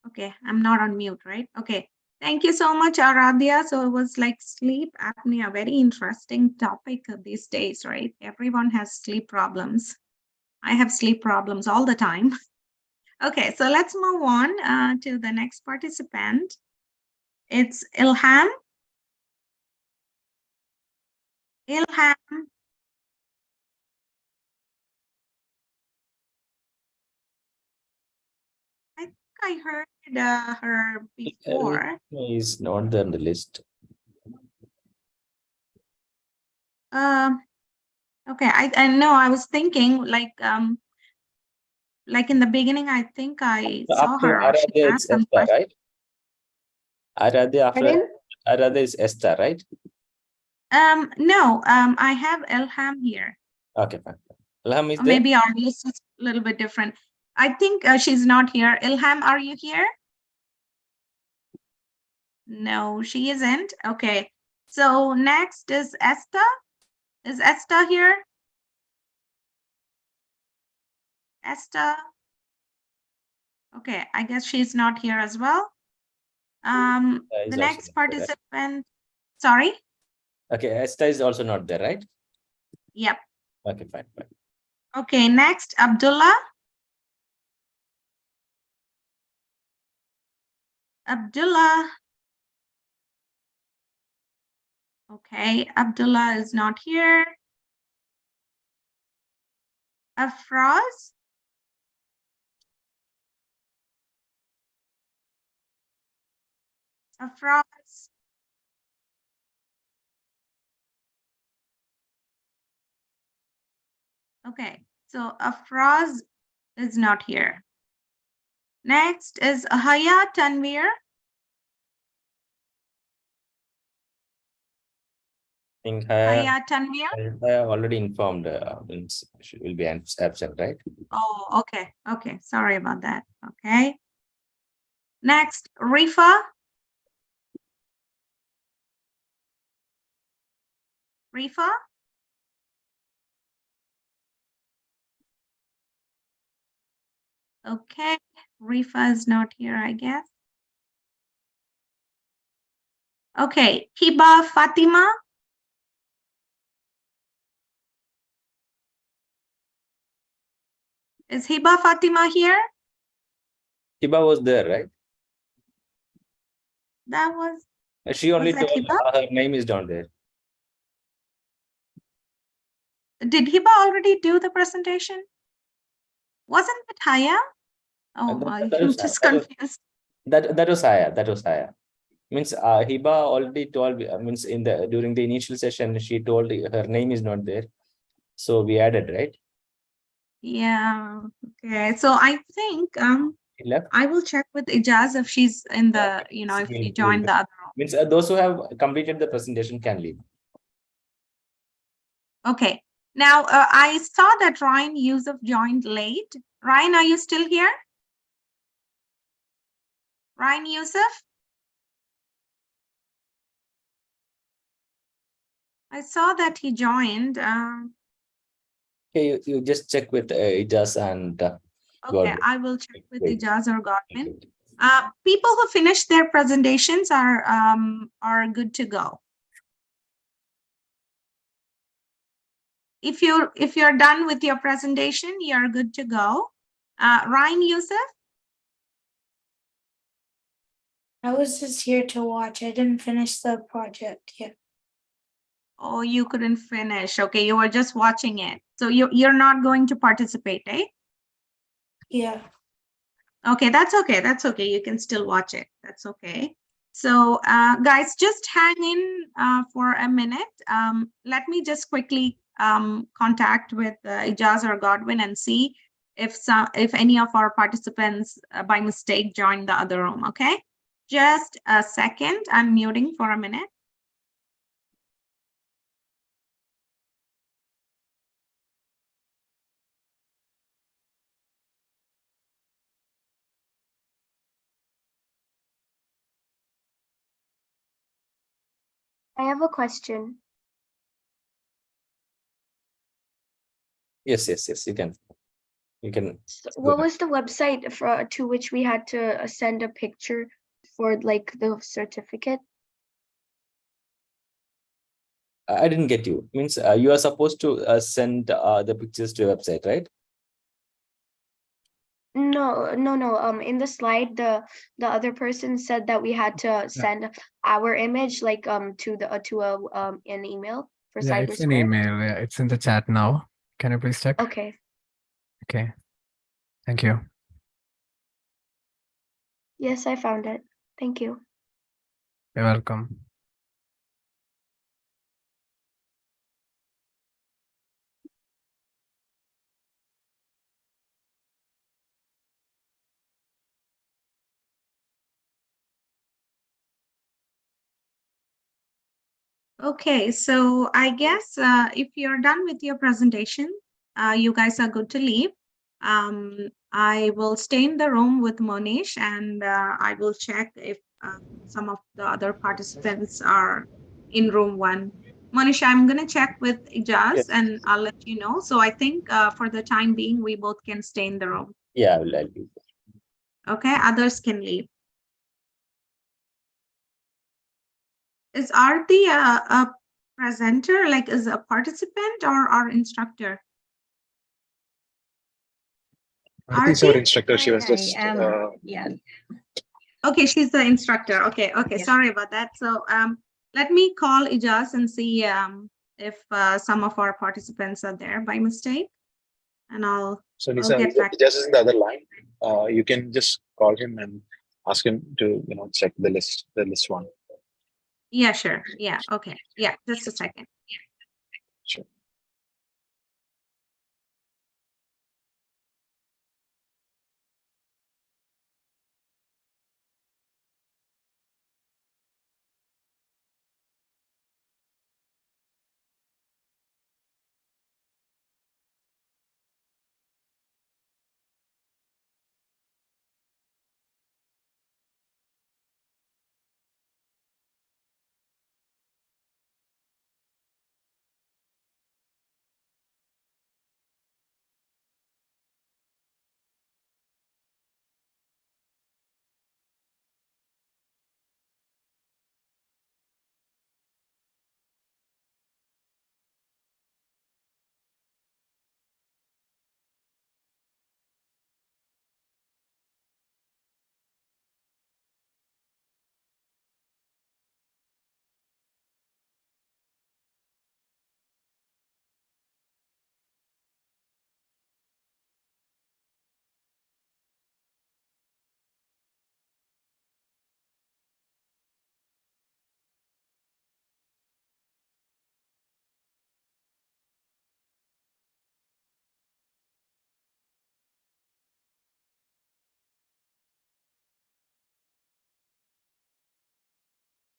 Okay, I'm not on mute, right? Okay. Thank you so much, Aradhya. So it was like sleep apnea, very interesting topic these days, right? Everyone has sleep problems. I have sleep problems all the time. Okay, so let's move on to the next participant. It's Ilham. Ilham. I think I heard her before. Is not there on the list. Okay, I know. I was thinking like in the beginning, I think I saw After her or she Aradhya, asked it's some Esther, question. right? Aradhya after Pardon? Aradhya is Esther, right? No, I have Ilham here. Okay, fine. Ilham is Or there? maybe our list is a little bit different. I think she's not here. Ilham, are you here? No, she isn't. Okay. So next is Esther. Is Esther here? Esther. Okay, I guess she's not here as well. Is The also next not there, right? participant. Sorry. Okay, Esther is also not there, right? Yep. Okay, fine. Okay, next, Abdullah. Abdullah. Okay, Abdullah is not here. Afraz. Afraz. Okay, so Afraz is not here. Next is Haya Tanvir. I think Haya Tanvir. I have already informed she will be absent, right? Oh, okay. Okay. Sorry about that. Okay. Next, Rifa. Rifa. Okay. Rifa is not here, I guess. Okay. Hiba Fatima. Is Hiba Fatima here? Hiba was there, right? That was. She only that told Hiba? her name is down there. Did Hiba already do the presentation? Wasn't it Haya? Oh, I'm just confused. That was Haya. That was Haya. Means Hiba already told, means during the initial session, she told her name is not there. So we added, right? Yeah. Okay. So I think She left. I will check with Ijaz if she's in the, if she joined the other room. Means those who have completed the presentation can leave. Okay. Now I saw that Ryan Yusuf joined late. Ryan, are you still here? Ryan Yusuf? I saw that he joined. Okay, you just check with Ijaz and Okay, Godwin. I will check with Wait. Ijaz or Godwin. People who finished their presentations are good to go. If you're done with your presentation, you're good to go. Ryan Yusuf? I was just here to watch. I didn't finish the project yet. Oh, you couldn't finish. Okay, you were just watching it. So you're not going to participate, eh? Yeah. Okay, that's okay. That's okay. You can still watch it. That's okay. So guys, just hang in for a minute. Let me just quickly contact with Ijaz or Godwin and see if any of our participants by mistake joined the other room. Okay, just a second. I'm muting for a minute. I have a question. Yes, you can. So what was the website to which we had to send a picture for like the certificate? I didn't get you. Means you are supposed to send the pictures to your website, right? No. In the slide, the other person said that we had to send our image like to the an email for Yeah, Cyber it's an Square. email. Yeah, it's in the chat now. Can you please check? Okay. Okay. Thank you. Yes, I found it. Thank you. You're welcome. Okay, so I guess if you're done with your presentation, you guys are good to leave. I will stay in the room with Monish and I will check if some of the other participants are in room 1. Monish, I'm going to check with Ijaz Yes. and I'll let you know. So I think for the time being, we both can stay in the room. Yeah, I'll do that. Okay, others can leave. Is Aarti a presenter, like is a participant or our instructor? Aarti's our Aarti? instructor. She was just Yeah. Okay, she's the instructor. Okay, Yeah. sorry about that. So let me call Ijaz and see if some of our participants are there by mistake. And I'll Nisa, get back. just in the other line. You can just call him and ask him to check the list one. Yeah, sure. Yeah, okay. Yeah, just a second. Sure.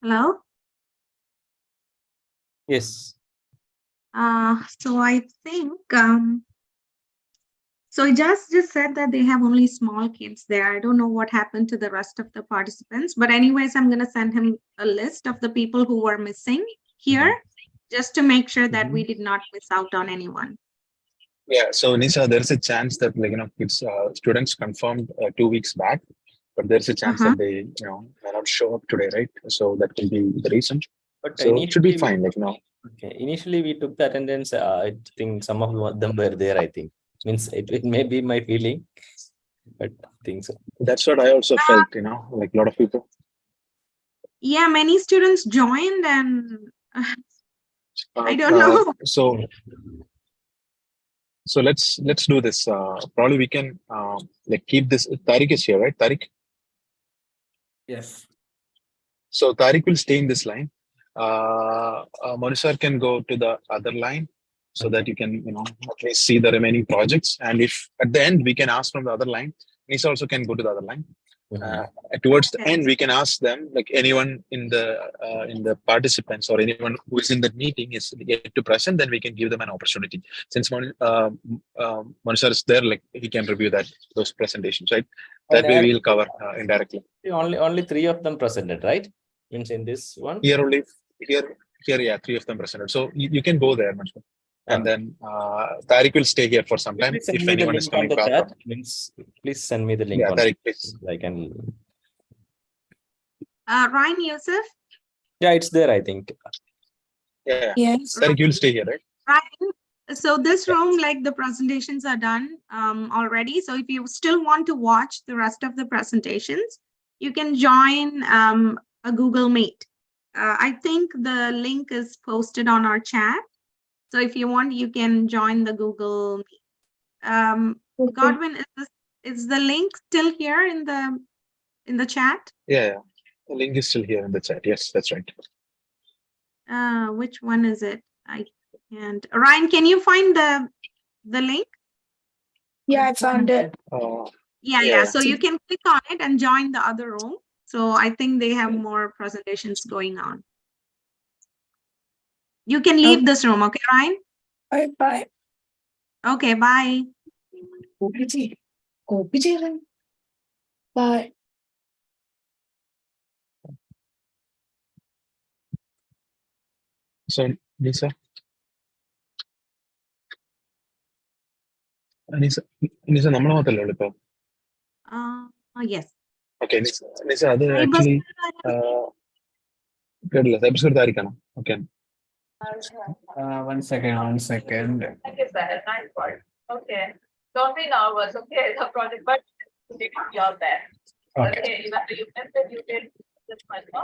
Hello? Yes. So I think so Ijaz just said that they have only small kids there. I don't know what happened to the rest of the participants, but anyways, I'm going to send him a list of the people who were missing here, just to make sure that we did not miss out on anyone. Yeah. So Nisa, there's a chance that kids, students confirmed 2 weeks back, but there's a chance that they may not show up today, right? So that will be the reason. But So it should be initially fine. Okay. Initially, we took the attendance. I think some of them were there. I think means it may be my feeling, but I think so. That's what I also felt. Like a lot of people. Yeah, many students joined, and I don't know. So let's do this. Probably we can keep this. Tariq is here, right? Tariq. Yes. So Tariq will stay in this line. Monisar can go to the other line so that you can, at least see the remaining projects. And if at the end we can ask from the other line, Nisa also can go to the other line. Towards the end, we can ask them, like anyone in the participants or anyone who is in the meeting is yet to present, then we can give them an opportunity. Since Monisar is there, like he can review those presentations, right? That way we'll cover indirectly. Only 3 of them presented, right? Means in this one. Here, yeah, 3 of them presented. So you can go there, Manshur. And then Tariq will stay here for some time. If anyone is coming back, means please send me the link. Yeah, Tariq, please. I can. Ryan Yusuf. Yeah, it's there. I think. Yeah. Yes. Tariq, you'll stay here, right? Ryan, So this room, like the presentations are done already. So if you still want to watch the rest of the presentations, you can join a Google Meet. I think the link is posted on our chat. So if you want, you can join the Google Meet. Godwin, is the link still here in the chat? Yeah. The link is still here in the chat. Yes, that's right. Which one is it? I can't. Ryan, can you find the link? Yeah, it's on the. Yeah. So you can click on it and join the other room. So I think they have more presentations going on. You can leave this room, okay, Ryan? Bye. Okay, bye. Bye. So, Nisa, നമ്മളെ മാത്രമല്ലേ ഉള്ളൂ ഇപ്പൊ? Yes. Okay, Nisa, അത് actually കേട്ടില്ല. Cyber security ആയിരിക്കണം. Okay. One second. Okay. Don't be nervous. Okay, the project, but you're there. Okay. You said you did this much, no?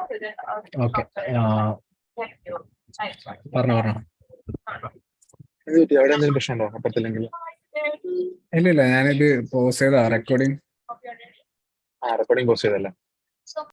Okay. Thank you. Nice. പറഞ്ഞോ. അവിടെ എന്തെങ്കിലും പ്രശ്നമുണ്ടോ അപ്പുറത്തില്ലെങ്കിൽ? ഇല്ല ഞാനിത് pose ചെയ്താ റെക്കോർഡിങ്. റെക്കോർഡിംഗ് പോസ് ചെയ്തല്ലേ?